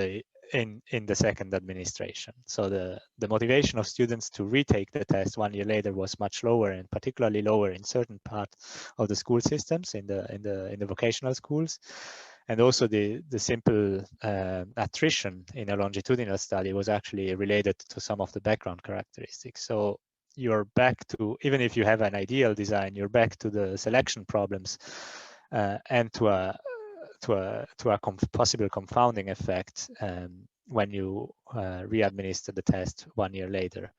[SPEAKER 3] in the second administration. So the motivation of students to retake the test 1 year later was much lower, and particularly lower in certain parts of the school systems, in the vocational schools. And also the simple attrition in a longitudinal study was actually related to some of the background characteristics. So you're back to, even if you have an ideal design, you're back to the selection problems and to possible confounding effect when you re-administer the test 1 year later.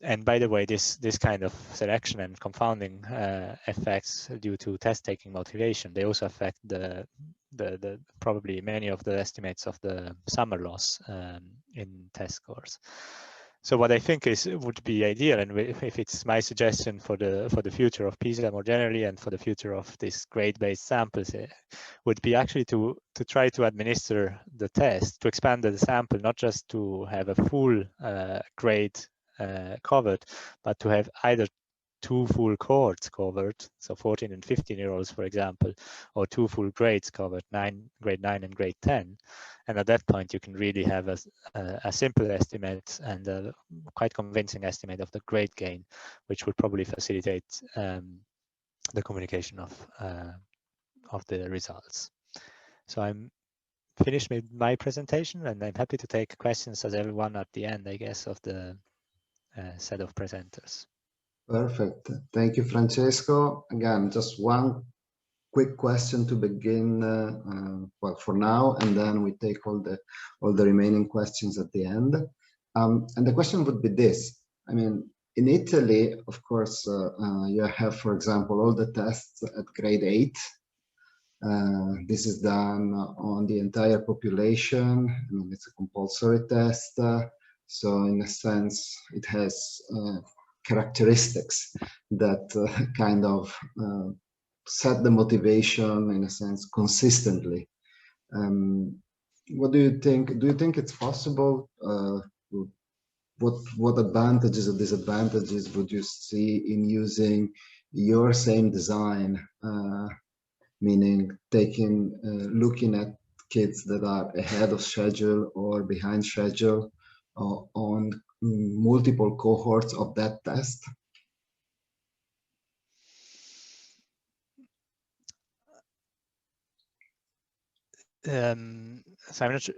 [SPEAKER 3] And by the way, this kind of selection and confounding effects due to test taking motivation, they also affect the probably many of the estimates of the summer loss in test scores. So what I think would be ideal, and if it's my suggestion for the future of PISA more generally, and for the future of these grade-based samples, would be actually to try to administer the test, to expand the sample, not just to have a full grade covered, but to have either 2 full cohorts covered, so 14 and 15-year-olds, for example, or 2 full grades covered, grade 9 and grade 10. And at that point, you can really have a simple estimate and a quite convincing estimate of the grade gain, which would probably facilitate the communication of the results. So I'm finished with my presentation, and I'm happy to take questions as everyone at the end, I guess, of the set of presenters.
[SPEAKER 1] Perfect. Thank you, Francesco. Again, just one quick question to begin, well, for now, and then we take all the remaining questions at the end. And the question would be this. I mean, in Italy, of course, you have, for example, all the tests at grade 8. This is done on the entire population. I mean, it's a compulsory test. So in a sense, it has characteristics that kind of set the motivation, in a sense, consistently. What do you think? Do you think it's possible? What advantages or disadvantages would you see in using your same design, meaning looking at kids that are ahead of schedule or behind schedule, on multiple cohorts of that test?
[SPEAKER 3] So I'm not sure.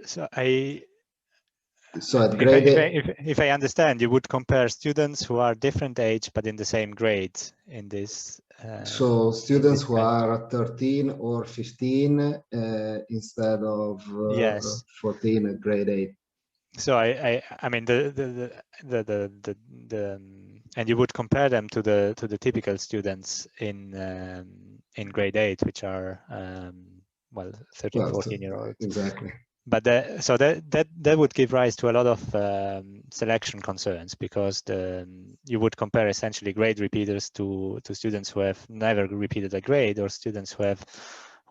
[SPEAKER 1] So at grade
[SPEAKER 3] if I understand, you would compare students who are different age but in the same grade in this.
[SPEAKER 1] So students who are 13 or 15 instead of
[SPEAKER 3] yes.
[SPEAKER 1] 14 at grade 8.
[SPEAKER 3] So I mean and you would compare them to the typical students in grade 8, which are well 13, 14-year-olds.
[SPEAKER 1] Exactly.
[SPEAKER 3] But so that would give rise to a lot of selection concerns, because you would compare essentially grade repeaters to students who have never repeated a grade, or students who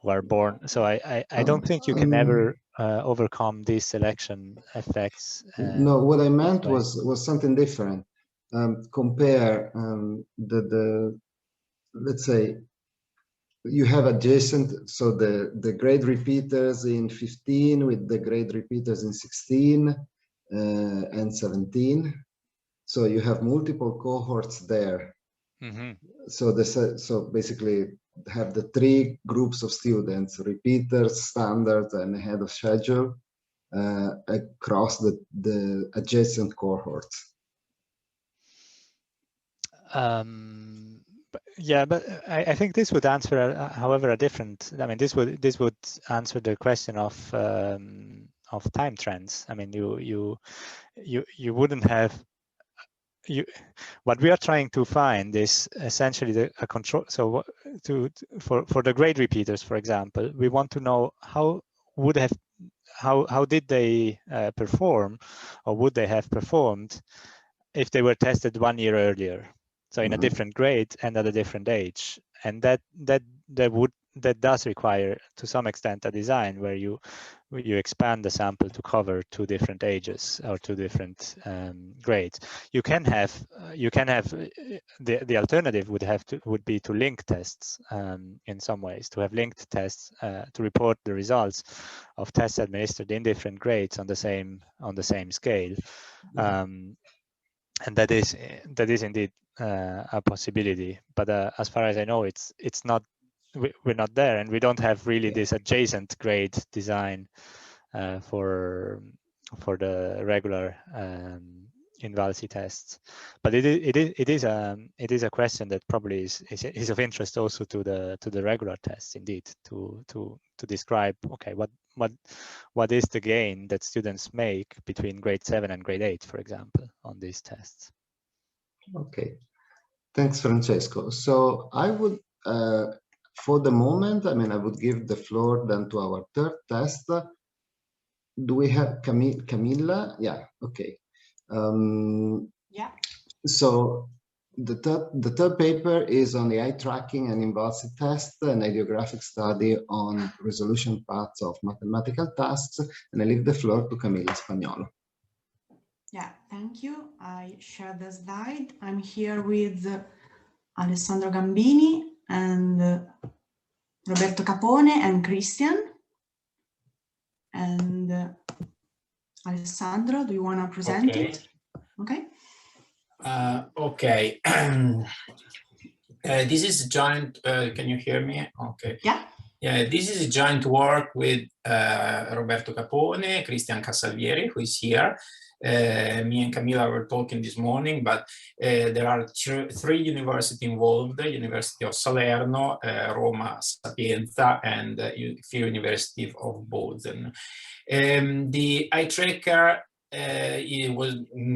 [SPEAKER 3] are born. So I don't think you can ever overcome these selection effects.
[SPEAKER 1] No, what I meant was something different. Compare let's say you have adjacent, so the grade repeaters in 15 with the grade repeaters in 16 and 17. So you have multiple cohorts there. Mm-hmm. So basically have the 3 groups of students: repeaters, standards, and ahead of schedule, across the adjacent cohorts.
[SPEAKER 3] Yeah, but I think this would answer, however, a different. I mean, this would answer the question of time trends. I mean, you wouldn't have. What we are trying to find is essentially a control. So for the grade repeaters, for example, we want to know how did they perform, or would they have performed if they were tested 1 year earlier. So in a different grade and at a different age, and that does require, to some extent, a design where you expand the sample to cover 2 different ages or 2 different grades. You can have the alternative would be to link tests in some ways, to have linked tests to report the results of tests administered in different grades on the same scale. And that is indeed a possibility, but as far as I know, it's not. We're not there, and we don't have really this adjacent grade design for the regular INVALSI tests. But it is a question that probably is of interest also to the regular tests, indeed, to describe, okay, what is the gain that students make between grade 7 and grade 8, for example, on these tests.
[SPEAKER 1] Okay, thanks, Francesco. So I would, for the moment, I mean, I would give the floor then to our third test. Do we have Camilla? Yeah, okay.
[SPEAKER 4] Yeah.
[SPEAKER 1] So the third paper is on the eye tracking and INVALSI test, an ideographic study on resolution paths of mathematical tasks, and I leave the floor to Camilla Spagnolo.
[SPEAKER 4] Yeah, thank you. I share the slide. I'm here with Alessandro Gambini and Roberto Capone and Christian. And Alessandro, do you want to present it? Okay.
[SPEAKER 5] Okay. This is a joint, can you hear me? Okay.
[SPEAKER 4] Yeah.
[SPEAKER 5] Yeah, this is a joint work with Roberto Capone, Christian Casalvieri, who is here. Me and Camilla were talking this morning, but there are three universities involved: the University of Salerno, Roma Sapienza, and Free University of Bozen. The eye tracker it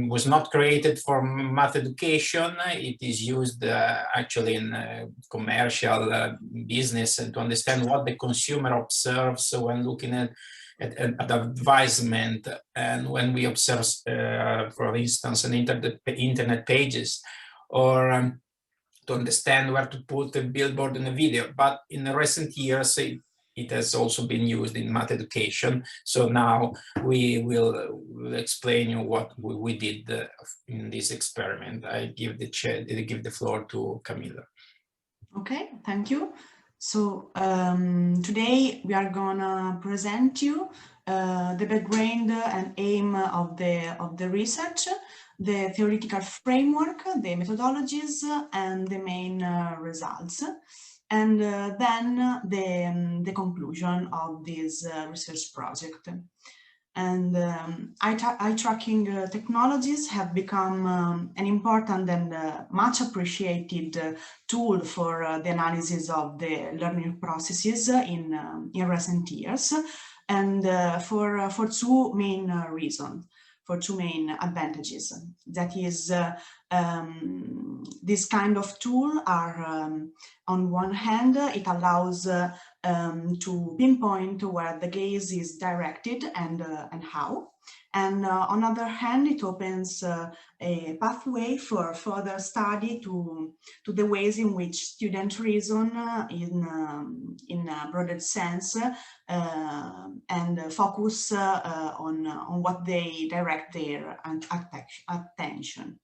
[SPEAKER 5] was not created for math education. It is used actually in commercial business, and to understand what the consumer observes when looking at advertisement, and when we observe, for instance, an internet pages, or to understand where to put a billboard in a video. But in the recent years, it has also been used in math education. So now we will explain you what we did in this experiment. I give the floor to Camilla.
[SPEAKER 4] Okay, thank you. So today we are gonna present you the background and aim of the research, the theoretical framework, the methodologies, and the main results. And then the conclusion of this research project. And eye tracking technologies have become an important and much appreciated tool for the analysis of the learning processes in recent years, and for two main reasons. For two main advantages. That is, this kind of tool are, on one hand, it allows to pinpoint where the gaze is directed and how. And on the other hand, it opens a pathway for further study to the ways in which students reason in a broader sense, and focus on what they direct their attention.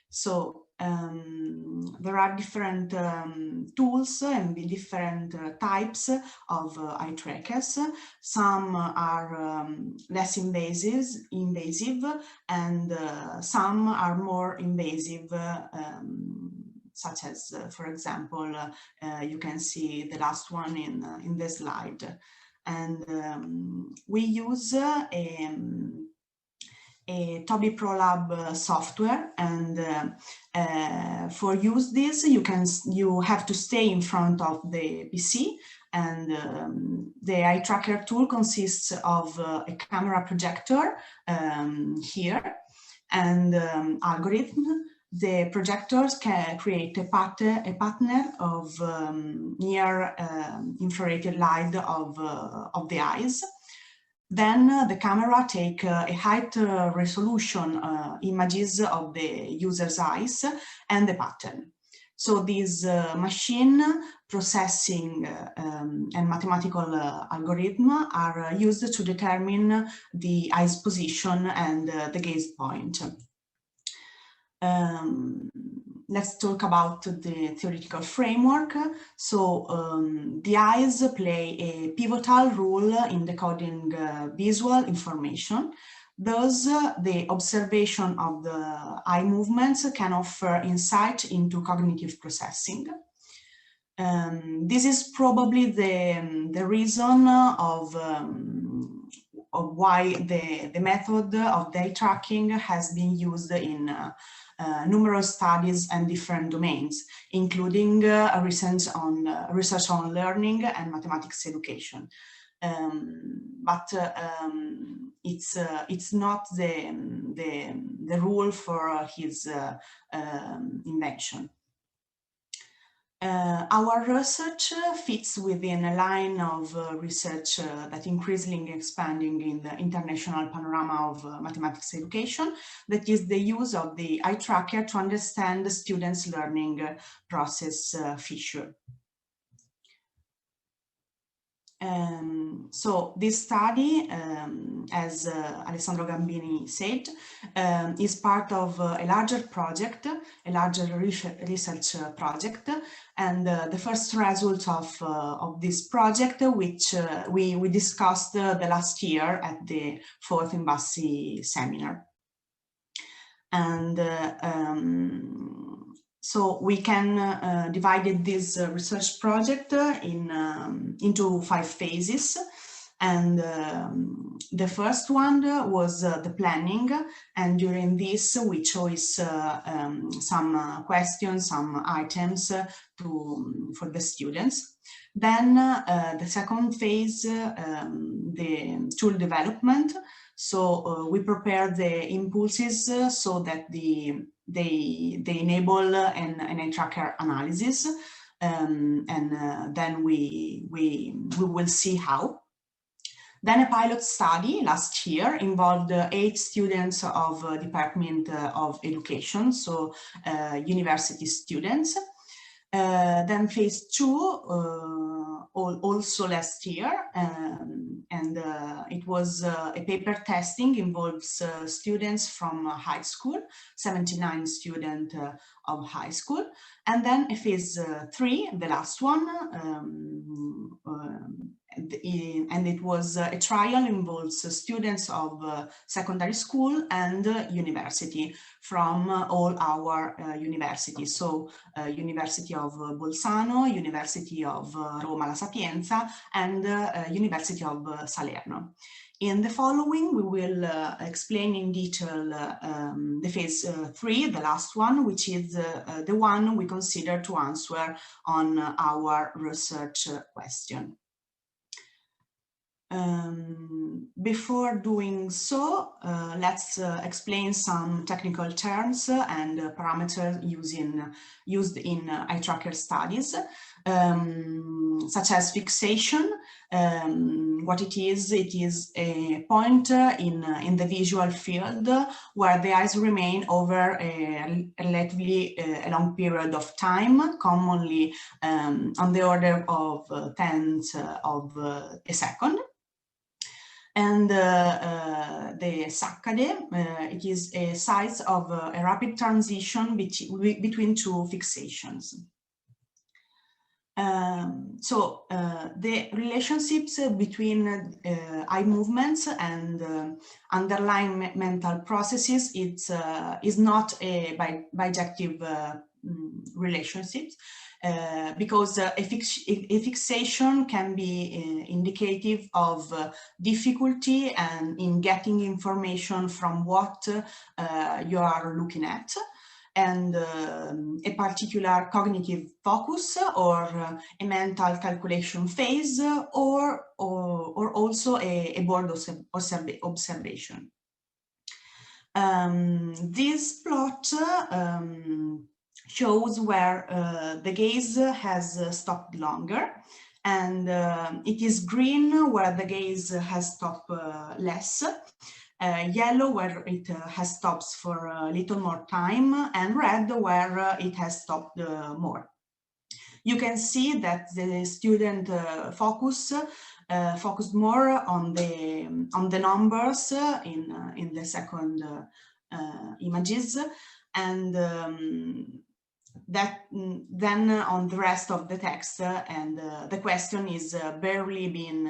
[SPEAKER 4] So there are different tools and different types of eye trackers. Some are less invasive, and some are more invasive, such as, for example, you can see the last one in the slide. And we use a Toby ProLab software, and for use this you have to stay in front of the PC, and the eye tracker tool consists of a camera projector here, and algorithm. The projectors can create a pattern of near infrared light of the eyes. Then the camera take a high resolution images of the user's eyes and the pattern. So this machine processing and mathematical algorithm are used to determine the eye's position and the gaze point. Let's talk about the theoretical framework. So the eyes play a pivotal role in decoding visual information. Thus, the observation of the eye movements can offer insight into cognitive processing. This is probably the reason of why the method of day tracking has been used in numerous studies and different domains, including research on learning and mathematics education. But it's not the rule for his invention. Our research fits within a line of research that increasingly expanding in the international panorama of mathematics education, that is the use of the eye tracker to understand the students' learning process feature. So this study, as Alessandro Gambini said, is part of a larger project, a larger research project, and the first result of this project, which we discussed the last year at the 4th INVALSI seminar. And so we can divide this research project into 5 phases. And the first one was the planning. And during this, we chose some questions, some items for the students. Then the second phase, the tool development. So we prepare the impulses so that they enable an eye tracker analysis, and then we will see how. Then a pilot study last year involved 8 students of Department of Education, so university students. Then phase 2, also last year, and it was a paper testing, involves students from high school, 79 students of high school, and then a phase 3, the last one, and it was a trial, involves students of secondary school and university from all our universities, so University of Bolzano, University of Roma La Sapienza, and University of Salerno. In the following, we will explain in detail the phase 3, the last one, which is the one we consider to answer on our research question. Before doing so, let's explain some technical terms and parameters used in eye tracker studies, such as fixation. What it is a point in the visual field where the eyes remain over a relatively long period of time, commonly on the order of tenths of a second. And the saccade, it is a size of a rapid transition between 2 fixations. So the relationships between eye movements and underlying mental processes, is not a bijective relationship. Because a fixation can be indicative of difficulty and in getting information from what you are looking at, and a particular cognitive focus or a mental calculation phase, or also a board observation. This plot shows where the gaze has stopped longer, and it is green where the gaze has stopped less, yellow where it has stopped for a little more time, and red where it has stopped more. You can see that the student focused more on the numbers in the second images, and then on the rest of the text, and the question is barely being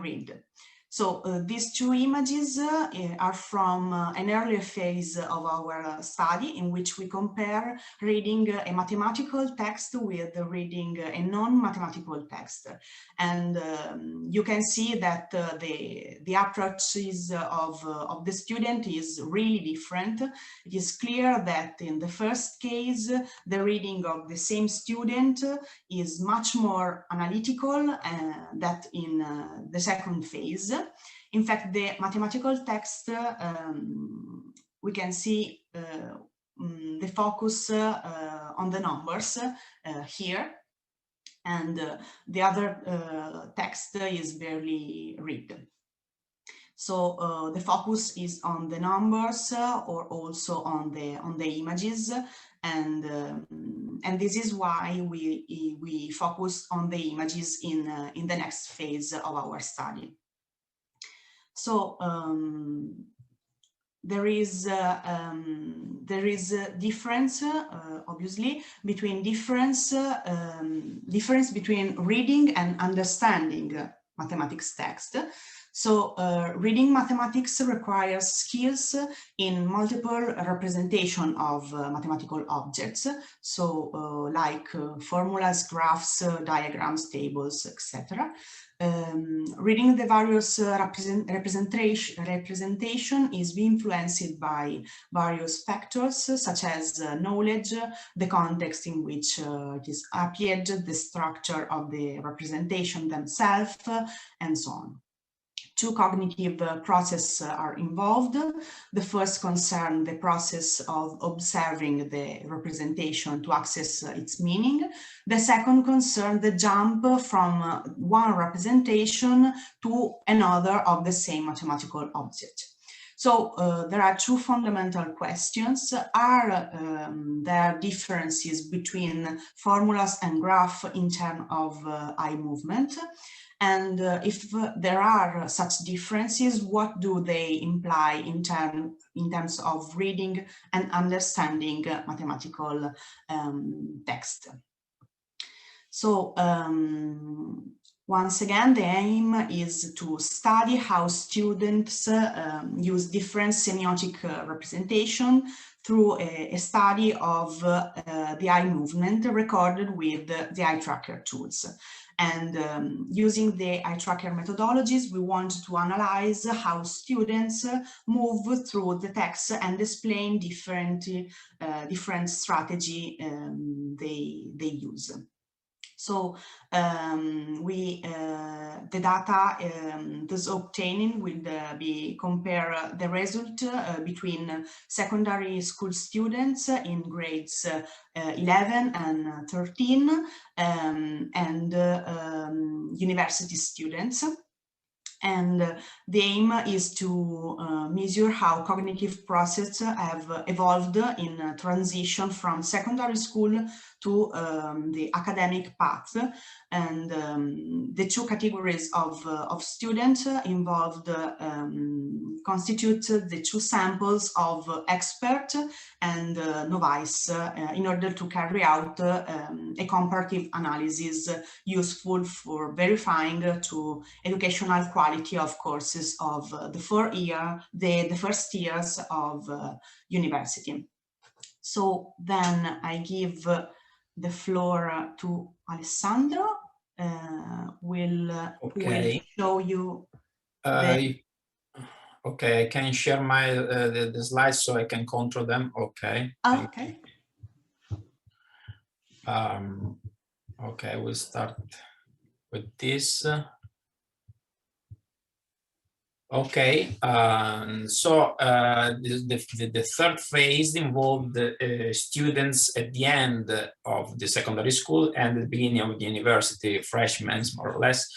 [SPEAKER 4] read. So these two images are from an earlier phase of our study, in which we compare reading a mathematical text with reading a non-mathematical text. And you can see that the approaches of the student is really different. It is clear that in the first case, the reading of the same student is much more analytical than in the second phase. In fact, the mathematical text, we can see the focus on the numbers here, and the other text is barely read. So the focus is on the numbers or also on the images, and this is why we focus on the images in the next phase of our study. So there is a difference, obviously, between difference between reading and understanding mathematics text. So reading mathematics requires skills in multiple representation of mathematical objects, so like formulas, graphs, diagrams, tables, etc. Reading the various representation is influenced by various factors, such as knowledge, the context in which it is appeared, the structure of the representation themselves, and so on. Two cognitive processes are involved. The first concern the process of observing the representation to access its meaning. The second concern the jump from one representation to another of the same mathematical object. So there are two fundamental questions. Are there differences between formulas and graph in terms of eye movement? And if there are such differences, what do they imply in terms of reading and understanding mathematical text? So once again, the aim is to study how students use different semiotic representation through a study of the eye movement recorded with the eye tracker tools. And using the eye tracker methodologies, we want to analyze how students move through the text and explain different strategy they use. So the data thus obtained will be compare the result between secondary school students in grades 11 and 13 and university students. And the aim is to measure how cognitive processes have evolved in transition from secondary school to the academic path. And the two categories of students involved constitute the two samples of expert and novice in order to carry out a comparative analysis useful for verifying to educational quality of courses of the first years of university. So then I give the floor to Alessandro. Will show you.
[SPEAKER 5] Okay, I can share my the slides so I can control them. Okay.
[SPEAKER 4] Okay.
[SPEAKER 5] Okay, we'll start with this. Okay, so the third phase involved students at the end of the secondary school and the beginning of the university, freshmen more or less,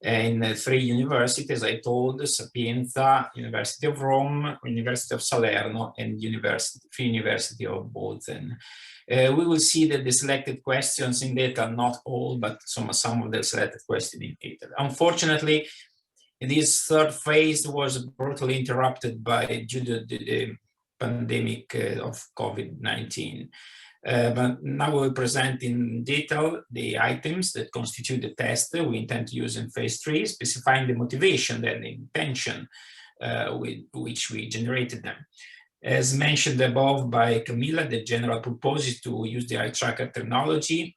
[SPEAKER 5] in three universities, I told, Sapienza, University of Rome, University of Salerno, and Free University of Bozen. We will see that the selected questions in data, not all, but some of the selected questions in data. Unfortunately, this third phase was brutally interrupted due to the pandemic of COVID-19. But now we'll present in detail the items that constitute the test we intend to use in phase 3, specifying the motivation and the intention with which we generated them. As mentioned above by Camilla, the general purpose is to use the Ricerca technology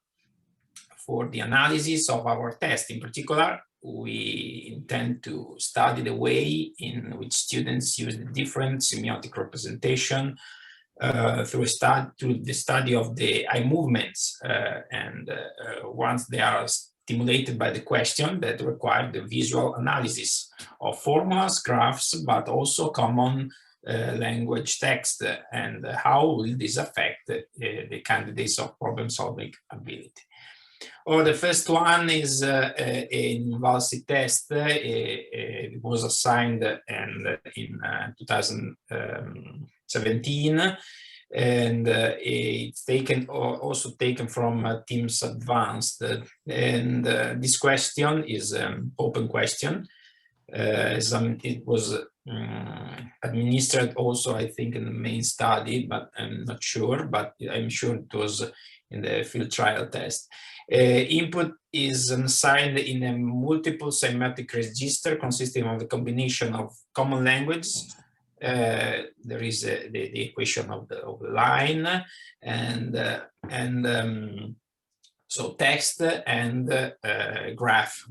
[SPEAKER 5] for the analysis of our test. In particular, we intend to study the way in which students use the different semiotic representation through the study of the eye movements, and once they are stimulated by the question that require the visual analysis of formulas, graphs, but also common language text, and how will this affect the candidates of problem-solving ability. Or the first one is an INVALSI test. It was assigned in 2017, and it's also taken from Teams Advanced. And this question is an open question. It was administered also, I think, in the main study, but I'm not sure, but I'm sure it was in the field trial test. Input is assigned in a multiple semiotic register consisting of the combination of common language. There is the equation of the line, and so text and graphs.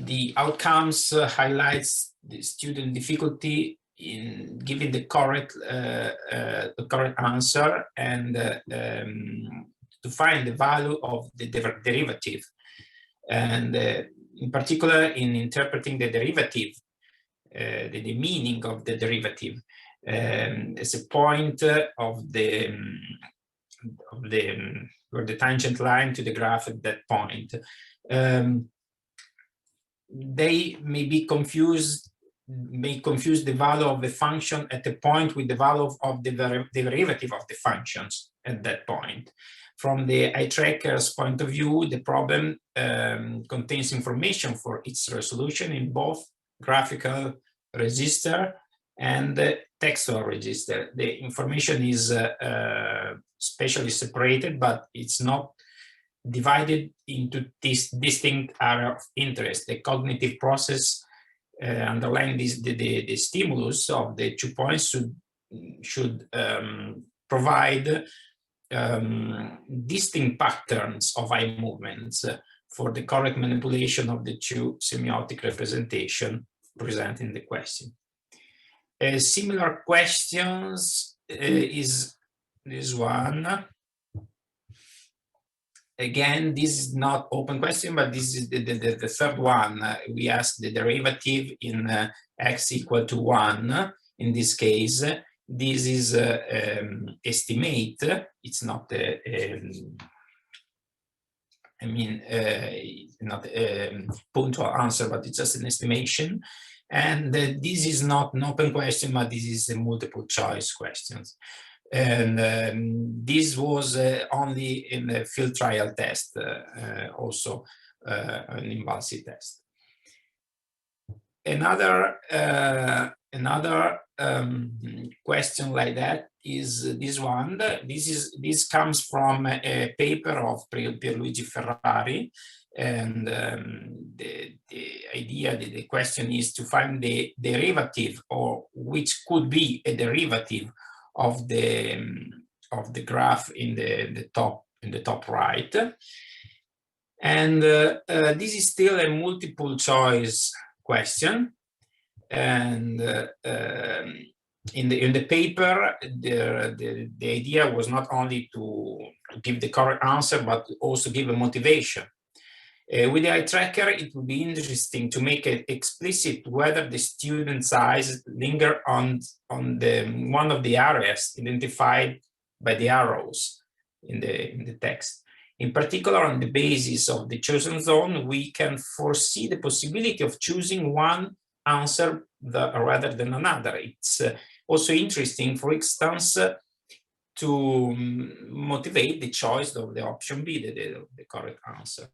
[SPEAKER 5] The outcomes highlights the student difficulty in giving the correct answer, and to find the value of the derivative, and in particular in interpreting the derivative, the meaning of the derivative as a point of the tangent line to the graph at that point. They may confuse the value of the function at a point with the value of the derivative of the functions at that point. From the eye tracker's point of view, the problem contains information for its resolution in both graphical register and textual register. The information is spatially separated, but it's not divided into this distinct area of interest. The cognitive process underlying the stimulus of the 2 points should provide distinct patterns of eye movements for the correct manipulation of the 2 semiotic representation present in the question. Similar questions is this one. Again, this is not open question, but this is the third one. We ask the derivative in x equal to 1. In this case, this is estimate. It's not not a punctual answer, but it's just an estimation. And this is not an open question, but this is a multiple choice questions. And this was only in the field trial test, also an INVALSI test. Another question like that is this one. This comes from a paper of Pierluigi Ferrari, and the idea, the question is to find the derivative, or which could be a derivative of the graph in the top right. And this is still a multiple choice question, and in the paper the idea was not only to give the correct answer, but also give a motivation. With the eye tracker, it would be interesting to make it explicit whether the student's eyes linger on one of the areas identified by the arrows in the text. In particular, on the basis of the chosen zone, we can foresee the possibility of choosing one answer rather than another. It's also interesting, for instance, to motivate the choice of the option B, the correct answer.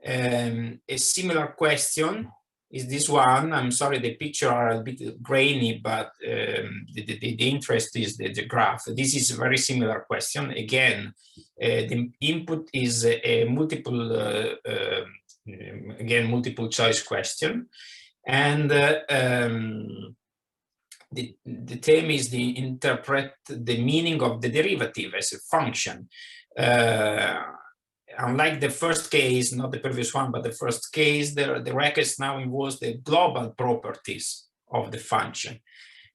[SPEAKER 5] A similar question is this one. I'm sorry, the picture are a bit grainy, but the interest is the graph. This is a very similar question. Again, the input is a multiple, again, multiple choice question. And the theme is to interpret the meaning of the derivative as a function. Unlike the first case, not the previous one, but the first case, the records now involves the global properties of the function.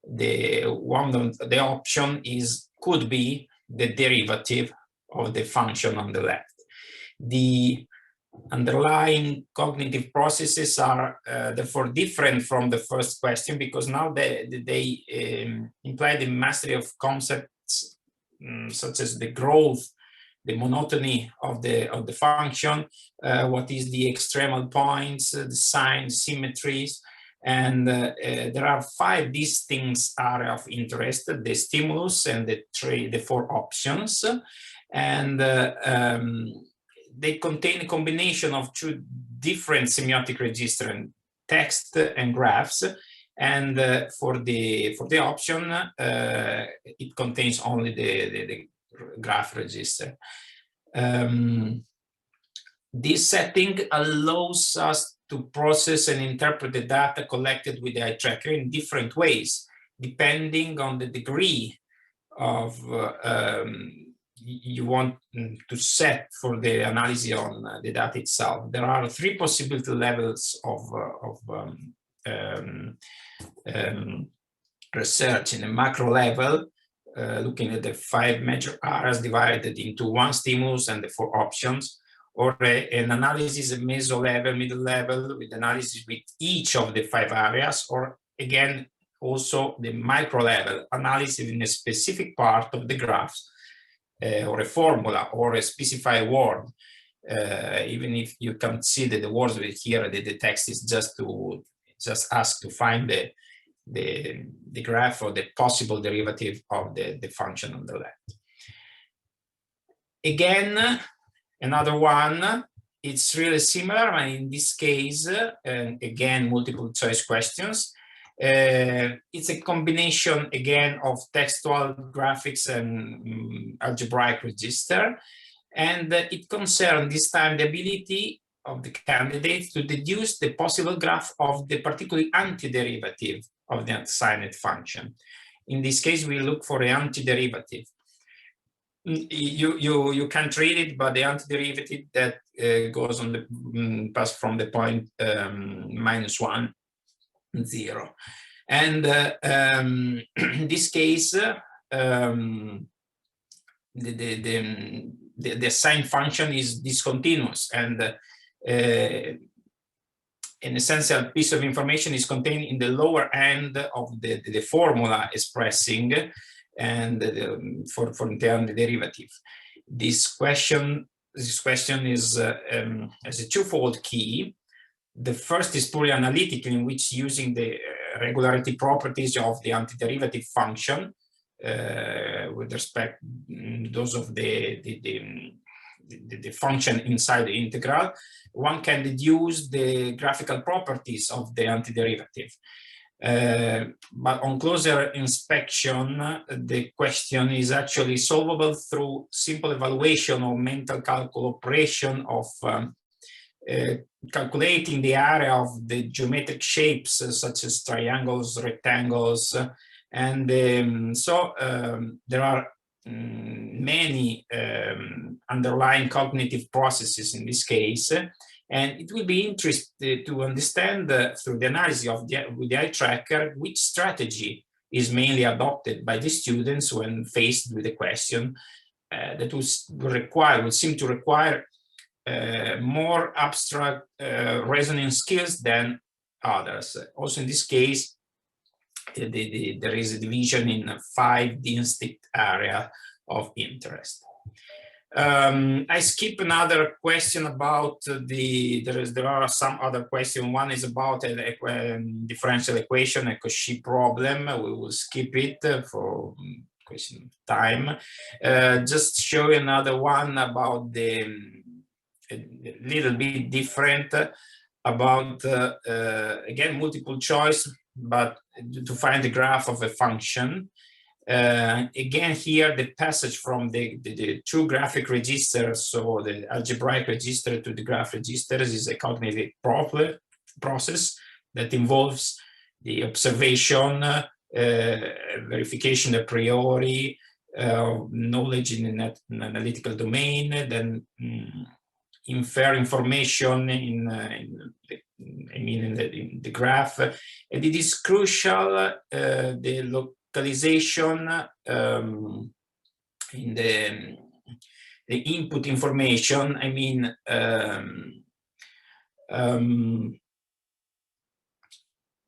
[SPEAKER 5] The option could be the derivative of the function on the left. The underlying cognitive processes are therefore different from the first question, because now they imply the mastery of concepts such as the growth, the monotony of the function, what is the extremal points, the signs, symmetries, and there are 5 distinct areas of interest: the stimulus and the 4 options, and they contain a combination of 2 different semiotic registers, and text and graphs. And for the option, it contains only the graph register. This setting allows us to process and interpret the data collected with the eye tracker in different ways, depending on the degree of you want to set for the analysis on the data itself. There are 3 possibility levels of research. In a macro level, looking at the 5 major areas divided into 1 stimulus and the 4 options, or an analysis at meso level, middle level, with analysis with each of the 5 areas, or again, also the micro level, analysis in a specific part of the graphs, or a formula, or a specified word. Even if you can see that the words with here, the text is just asked to find the graph or the possible derivative of the function on the left. Again, another one, it's really similar, and in this case, again, multiple choice questions. It's a combination, again, of textual, graphics, and algebraic register. And it concerns this time the ability of the candidate to deduce the possible graph of the particular antiderivative of the assigned function. In this case, we look for the antiderivative. You can't read it, but the antiderivative that goes on the pass from the point -1, 0. And in this case, the assigned function is discontinuous, and an essential piece of information is contained in the lower end of the formula expressing and for the derivative. This question is has a twofold key. The first is purely analytical, in which using the regularity properties of the antiderivative function with respect to those of the function inside the integral, one can deduce the graphical properties of the antiderivative. But on closer inspection, the question is actually solvable through simple evaluation or mental calculation operation of calculating the area of the geometric shapes such as triangles, rectangles, and so there are many underlying cognitive processes in this case, and it will be interesting to understand through the analysis of with the eye tracker which strategy is mainly adopted by the students when faced with a question that would seem to require more abstract reasoning skills than others. Also in this case, there is a division in 5 distinct areas of interest. I skip another question about there are some other questions. One is about a differential equation, a Cauchy problem. We will skip it for question of time. Just show another one about a little bit different. about, again, multiple choice, but to find the graph of a function. Again, here the passage from the two graphic registers, so the algebraic register to the graph registers, is a cognitive process that involves the observation, verification a priori, knowledge in an analytical domain, then infer information in the graph, and it is crucial the localization in the input information. I mean,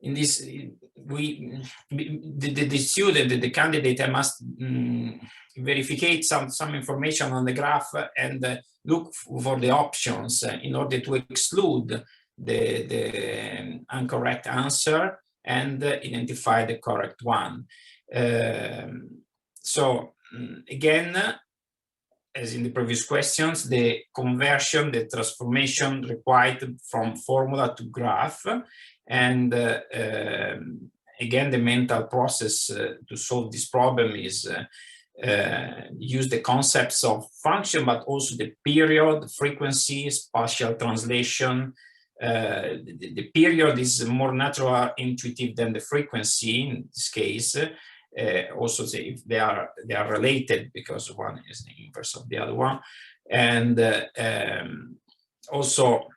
[SPEAKER 5] in this, the student, the candidate must verify some information on the graph and look for the options in order to exclude the incorrect answer and identify the correct one. So again, as in the previous questions, the conversion, the transformation required from formula to graph, and again, the mental process to solve this problem is use the concepts of function, but also the period, frequency, spatial translation. The period is more natural, intuitive than the frequency in this case. Also, if they are related, because one is the inverse of the other one, and also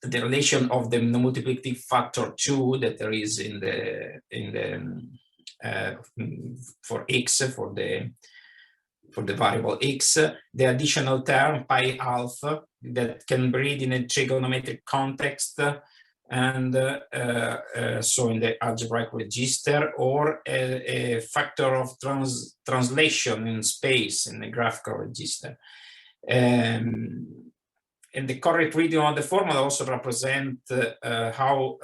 [SPEAKER 5] the relation of the multiplicative factor 2 that there is in the for x, for the variable x, the additional term pi alpha that can be read in a trigonometric context, and so in the algebraic register, or a factor of translation in space in the graphical register. And the correct reading of the formula also represent how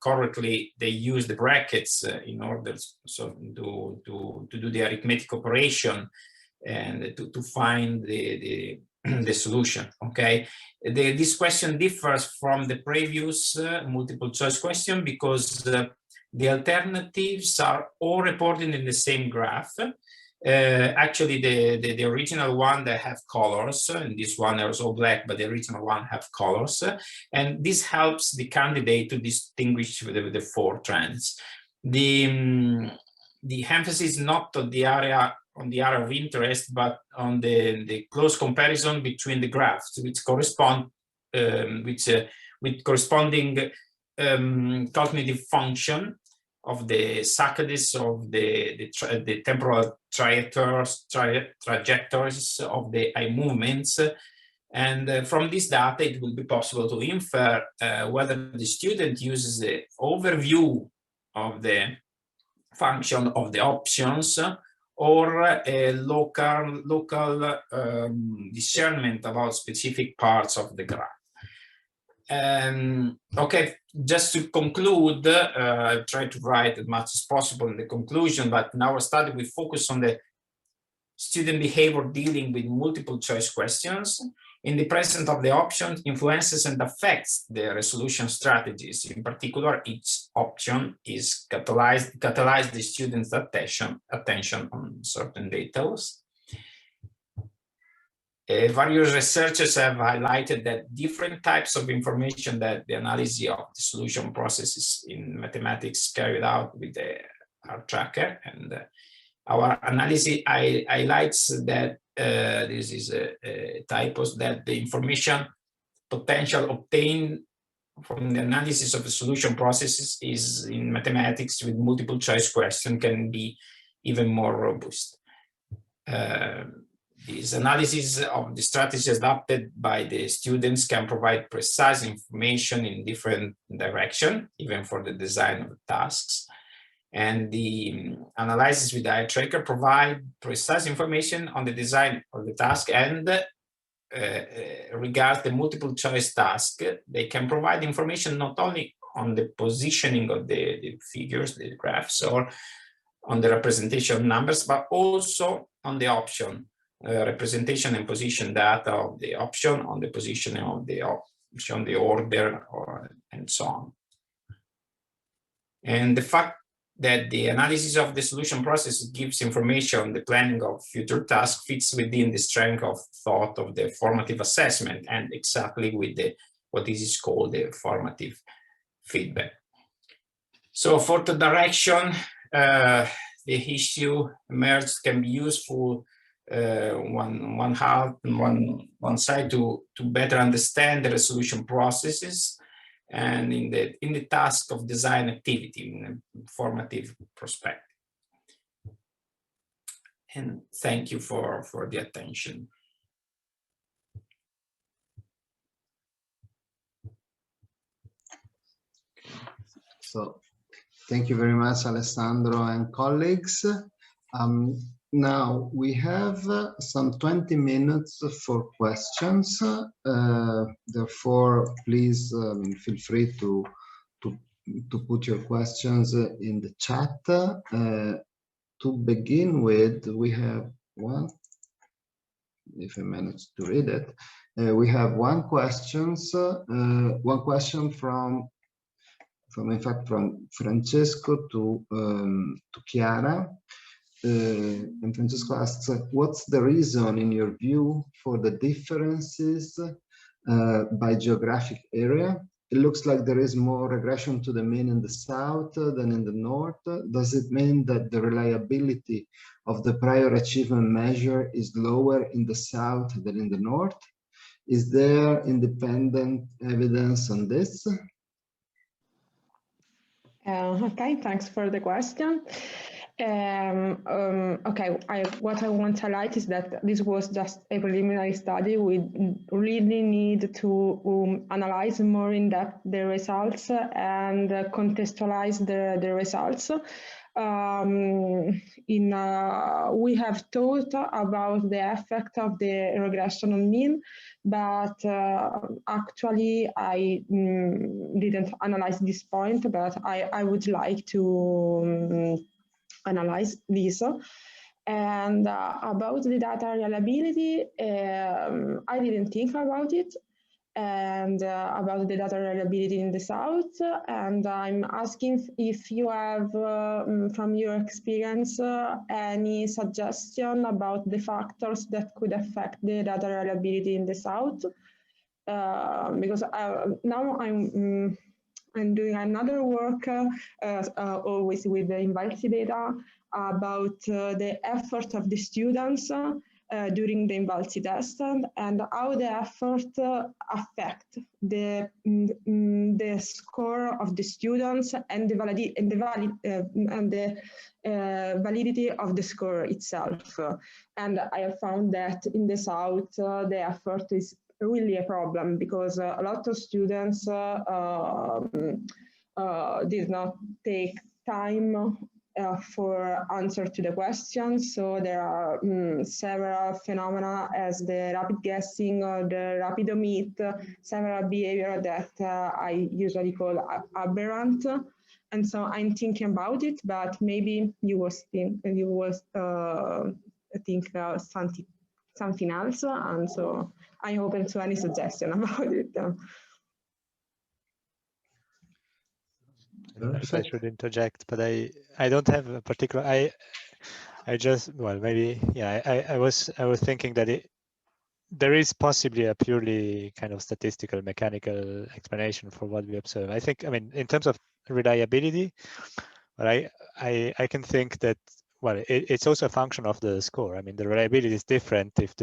[SPEAKER 5] correctly they use the brackets in order to do the arithmetic operation and to find the solution. Okay, this question differs from the previous multiple choice question because the alternatives are all reported in the same graph. Actually, the original one, they have colors, and this one is all black, but the original one have colors, and this helps the candidate to distinguish the four trends. The emphasis not on the area of interest, but on the close comparison between the graphs, which correspond with corresponding cognitive function of the saccades of the temporal trajectories of the eye movements, and from this data it will be possible to infer whether the student uses the overview of the function of the options or a local discernment about specific parts of the graph. Okay, just to conclude, I've tried to write as much as possible in the conclusion, but in our study we focus on the student behavior dealing with multiple choice questions. In the presence of the option influences and affects the resolution strategies. In particular, each option is catalyze the student's attention on certain details. Various researchers have highlighted that different types of information that the analysis of the solution processes in mathematics carried out with the R tracker, and our analysis highlights that this is a typos, that the information potential obtained from the analysis of the solution processes is in mathematics with multiple choice question can be even more robust. This analysis of the strategies adopted by the students can provide precise information in different directions, even for the design of the tasks. And the analysis with the eye tracker provide precise information on the design of the task, and regards the multiple choice task, they can provide information not only on the positioning of the figures, the graphs, or on the representation numbers, but also on the option. Representation and position data of the option, on the positioning of the shown the order, and so on. And the fact that the analysis of the solution process gives information on the planning of future tasks fits within the strength of thought of the formative assessment, and exactly with what is called the formative feedback. So for the direction, the issue emerged can be useful one side to better understand the resolution processes, and in the task of design activity in a formative perspective. And thank you for the attention.
[SPEAKER 1] So thank you very much, Alessandro and colleagues. Now we have some 20 minutes for questions. Therefore, please feel free to put your questions in the chat. To begin with, we have one, if I manage to read it. We have one question from Francesco to Chiara. And Francesco asks, what's the reason, in your view, for the differences by geographic area? It looks like there is more regression to the mean in the south than in the north. Does it mean that the reliability of the prior achievement measure is lower in the south than in the north? Is there independent evidence on this?
[SPEAKER 2] Okay, thanks for the question. Okay, what I want to highlight is that this was just a preliminary study. We really need to analyze more in depth the results and contextualize the results. We have thought about the effect of the regression on mean, but actually I didn't analyze this point, but I would like to analyze this. And about the data reliability, I didn't think about it, and about the data reliability in the south, and I'm asking if you have, from your experience, any suggestion about the factors that could affect the data reliability in the south, because now I'm doing another work, always with the INVALSI data, about the effort of the students during the INVALSI test, and how the effort affect the score of the students and the validity of the score itself. And I have found that in the south, the effort is really a problem, because a lot of students did not take time for answer to the questions. So there are several phenomena, as the rapid guessing or the rapid omit, several behavior that I usually call aberrant. And so I'm thinking about it, but maybe you was think something else, and so I'm open to any suggestion about it.
[SPEAKER 3] I don't know if I should interject, but I don't have a particular. I just, well, maybe, yeah. I was thinking that there is possibly a purely kind of statistical, mechanical explanation for what we observe. I think, I mean, in terms of reliability, but I can think that, well, it's also a function of the score. I mean, the reliability is different if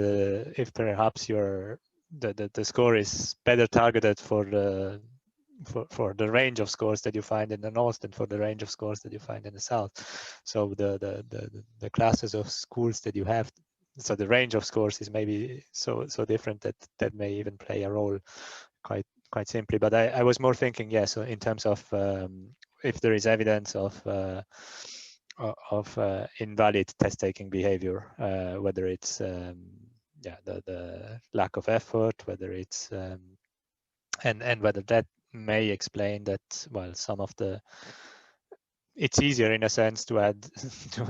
[SPEAKER 3] perhaps the score is better targeted for the range of scores that you find in the north than for the range of scores that you find in the south. So the classes of schools that you have, so the range of scores is maybe so different that may even play a role quite simply. But I was more thinking, yeah, so in terms of if there is evidence of invalid test-taking behavior, whether it's the lack of effort, whether it's and whether that may explain that, well, some of it's easier in a sense to add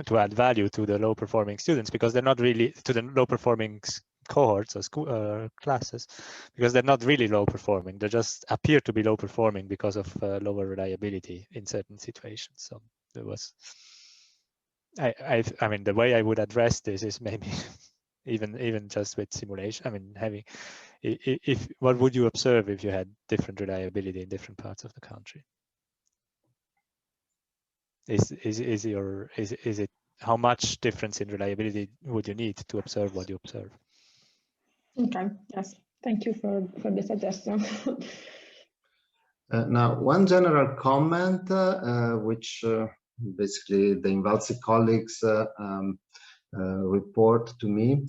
[SPEAKER 3] to add value to the low performing students, because they're not really, to the low performing cohorts or school classes, because they're not really low performing. They just appear to be low performing because of lower reliability in certain situations. So there was, I mean, the way I would address this is maybe even just with simulation. I mean, having, if what would you observe if you had different reliability in different parts of the country? Is it how much difference in reliability would you need to observe what you observe?
[SPEAKER 2] Okay, yes, thank you for the suggestion.
[SPEAKER 1] Now, one general comment, which basically the INVALSI colleagues report to me.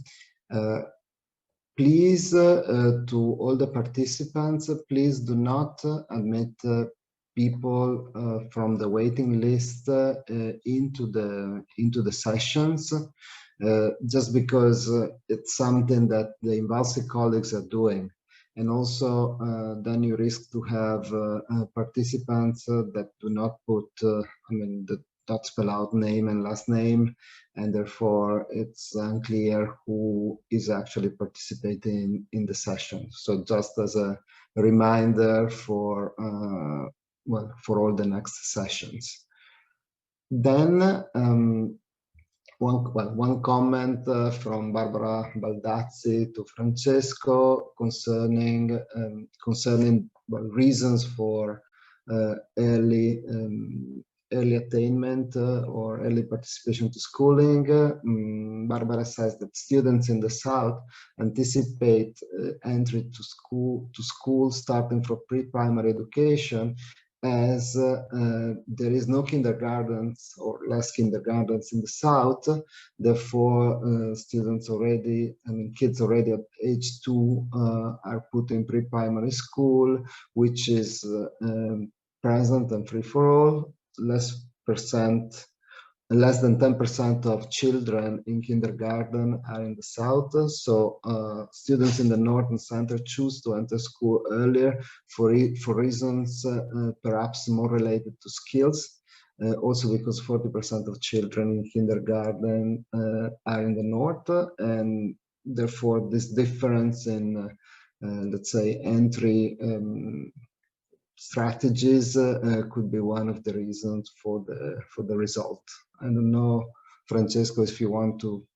[SPEAKER 1] Please, to all the participants, please do not admit people from the waiting list into the sessions, just because it's something that the INVALSI colleagues are doing. And also, then you risk to have participants that do not put, I mean, that not spell out name and last name, and therefore it's unclear who is actually participating in the session. So just as a reminder for, well, for all the next sessions. Then, one comment from Barbara Baldazzi to Francesco concerning reasons for early attainment or early participation to schooling. Barbara says that students in the South anticipate entry to school starting from pre-primary education, as there is no kindergartens or less kindergartens in the South. Therefore, students already, I mean, kids already at age 2 are put in pre-primary school, which is present and free for all. Less than 10% of children in kindergarten are in the South. So students in the North and Center choose to enter school earlier for reasons perhaps more related to skills. Also because 40% of children in kindergarten are in the North, and therefore this difference in, let's say, entry strategies could be one of the reasons for the result. I don't know, Francesco, if you want to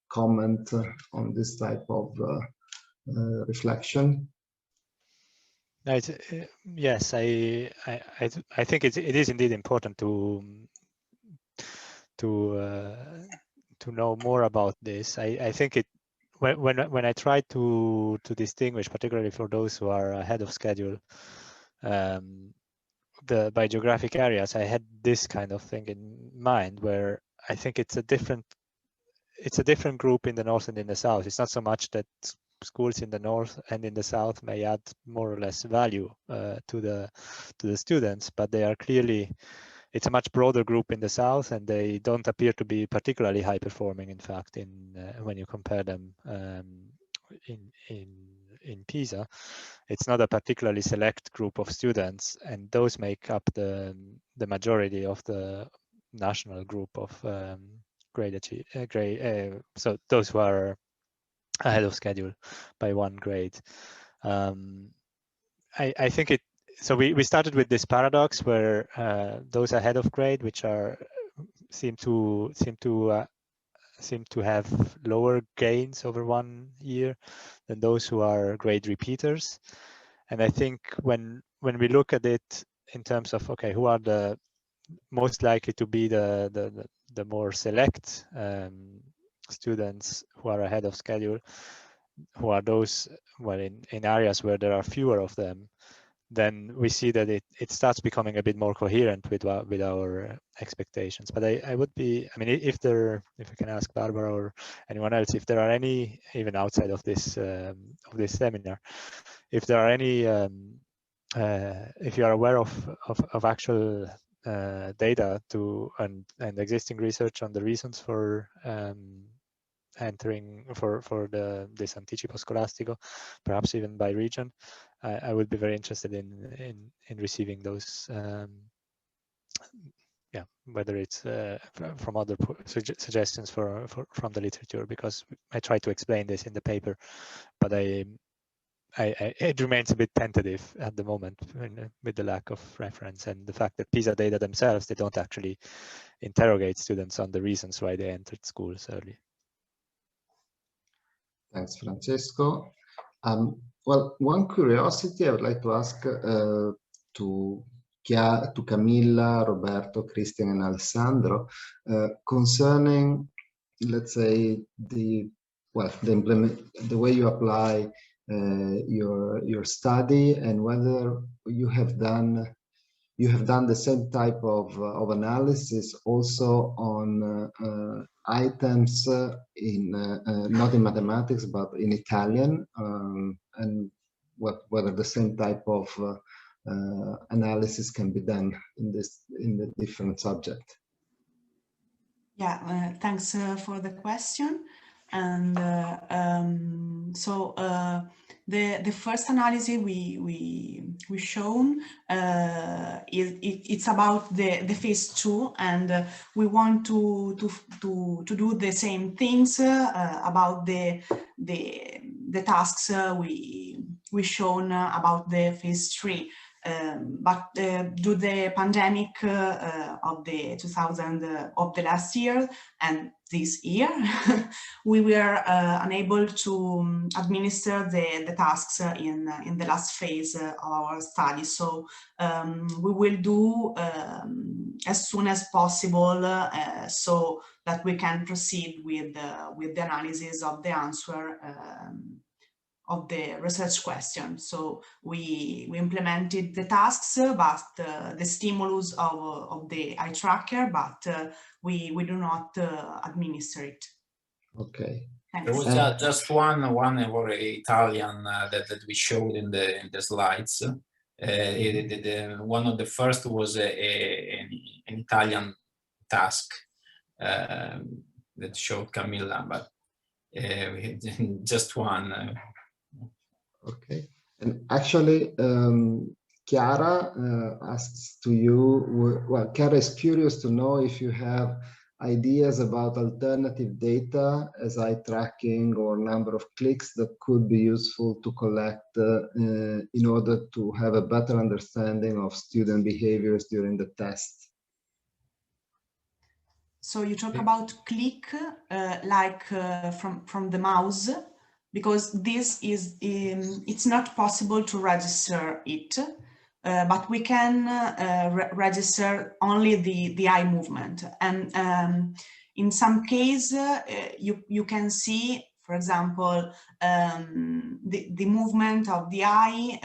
[SPEAKER 1] comment on this type of reflection.
[SPEAKER 3] Yes, I think it is indeed important to know more about this. I think it when I try to distinguish, particularly for those who are ahead of schedule, by geographic areas, I had this kind of thing in mind, where I think it's a different group in the North and in the South. It's not so much that schools in the North and in the South may add more or less value to the students, but they are clearly, it's a much broader group in the South, and they don't appear to be particularly high performing, in fact, when you compare them in PISA. It's not a particularly select group of students, and those make up the majority of the national group of so those who are ahead of schedule by 1 grade. I think it. So we started with this paradox where those ahead of grade, which seem to have lower gains over 1 year than those who are grade repeaters. And I think when we look at it in terms of, okay, who are the most likely to be the more select students who are ahead of schedule, who are those, well, in areas where there are fewer of them, then we see that it starts becoming a bit more coherent with our expectations. But I would be, I mean, if I can ask Barbara or anyone else, if there are any, even outside of this seminar, if there are any, if you are aware of actual data and existing research on the reasons for entering for this anticipo scolastico, perhaps even by region, I would be very interested in receiving those yeah, whether it's from other suggestions from the literature, because I try to explain this in the paper, but it remains a bit tentative at the moment with the lack of reference and the fact that PISA data themselves, they don't actually interrogate students on the reasons why they entered schools early.
[SPEAKER 1] Thanks, Francesco. Well, one curiosity I would like to ask to Camilla, Roberto, Christian, and Alessandro concerning, let's say, the way you apply your study, and whether you have done the same type of analysis also on items in not in mathematics but in Italian, and whether the same type of analysis can be done in the different subject.
[SPEAKER 4] Yeah, thanks for the question. And so the first analysis we shown it's about the phase 2, and we want to do the same things about the tasks we shown about the phase 3. But due to the pandemic of the last year and this year, we were unable to administer the tasks in the last phase of our study. So we will do as soon as possible, so that we can proceed with the analysis of the answer of the research question. So we implemented the tasks, but the stimulus of the eye tracker, but we do not administer it.
[SPEAKER 1] Okay.
[SPEAKER 4] Thanks.
[SPEAKER 5] There was just one Italian that we showed in the slides. One of the first was an Italian task that showed Camilla, but just one.
[SPEAKER 1] Okay, and actually, Chiara asks to you, well, Chiara is curious to know if you have ideas about alternative data as eye tracking or number of clicks that could be useful to collect in order to have a better understanding of student behaviors during the test.
[SPEAKER 4] So you talk about click, like from the mouse, because this is, it's not possible to register it, but we can register only the eye movement. And in some case, you can see, for example, the movement of the eye,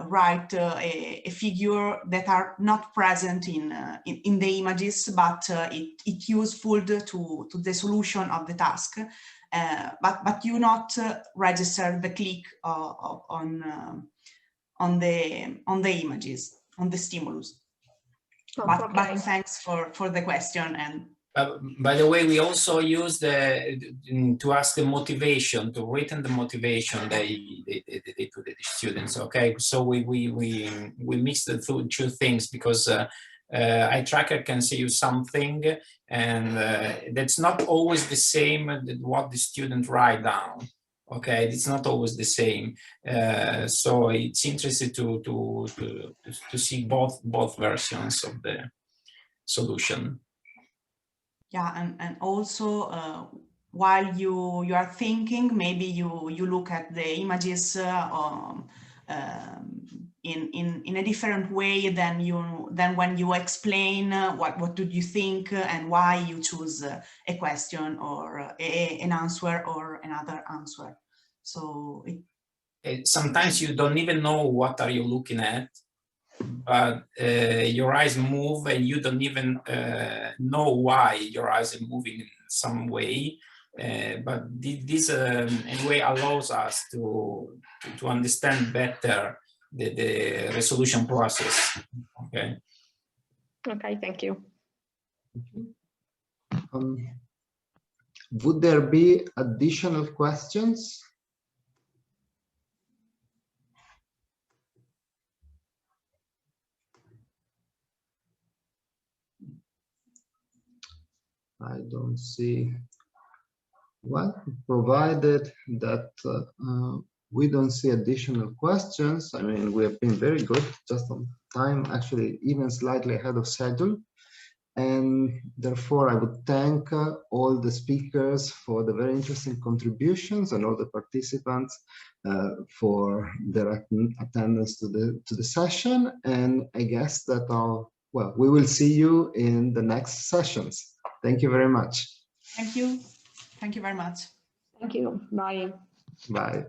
[SPEAKER 4] write a figure that are not present in the images, but it useful to the solution of the task. But you not register the click on the images, on the stimulus.
[SPEAKER 2] Oh,
[SPEAKER 4] but,
[SPEAKER 2] okay.
[SPEAKER 4] but thanks for the question. And
[SPEAKER 5] by the way, we also use to ask the motivation, to written the motivation they to the students. Okay, so we mix the two things, because eye tracker can see you something, and that's not always the same what the student write down. Okay, it's not always the same. So it's interesting to see both versions of the solution.
[SPEAKER 4] Yeah, and also while you are thinking, maybe you look at the images in a different way than when you explain what did you think and why you choose a question or an answer or another answer. So
[SPEAKER 5] sometimes you don't even know what are you looking at, but your eyes move and you don't even know why your eyes are moving in some way. But this anyway allows us to understand better the resolution process. Okay.
[SPEAKER 2] Okay, thank you.
[SPEAKER 1] Would there be additional questions? I don't see. Well, provided that we don't see additional questions, I mean, we have been very good, just on time, actually even slightly ahead of schedule. And therefore, I would thank all the speakers for the very interesting contributions and all the participants for their attendance to the session. And I guess that well, we will see you in the next sessions. Thank you very much.
[SPEAKER 4] Thank you. Thank you very much.
[SPEAKER 2] Thank you. Bye.
[SPEAKER 1] Bye.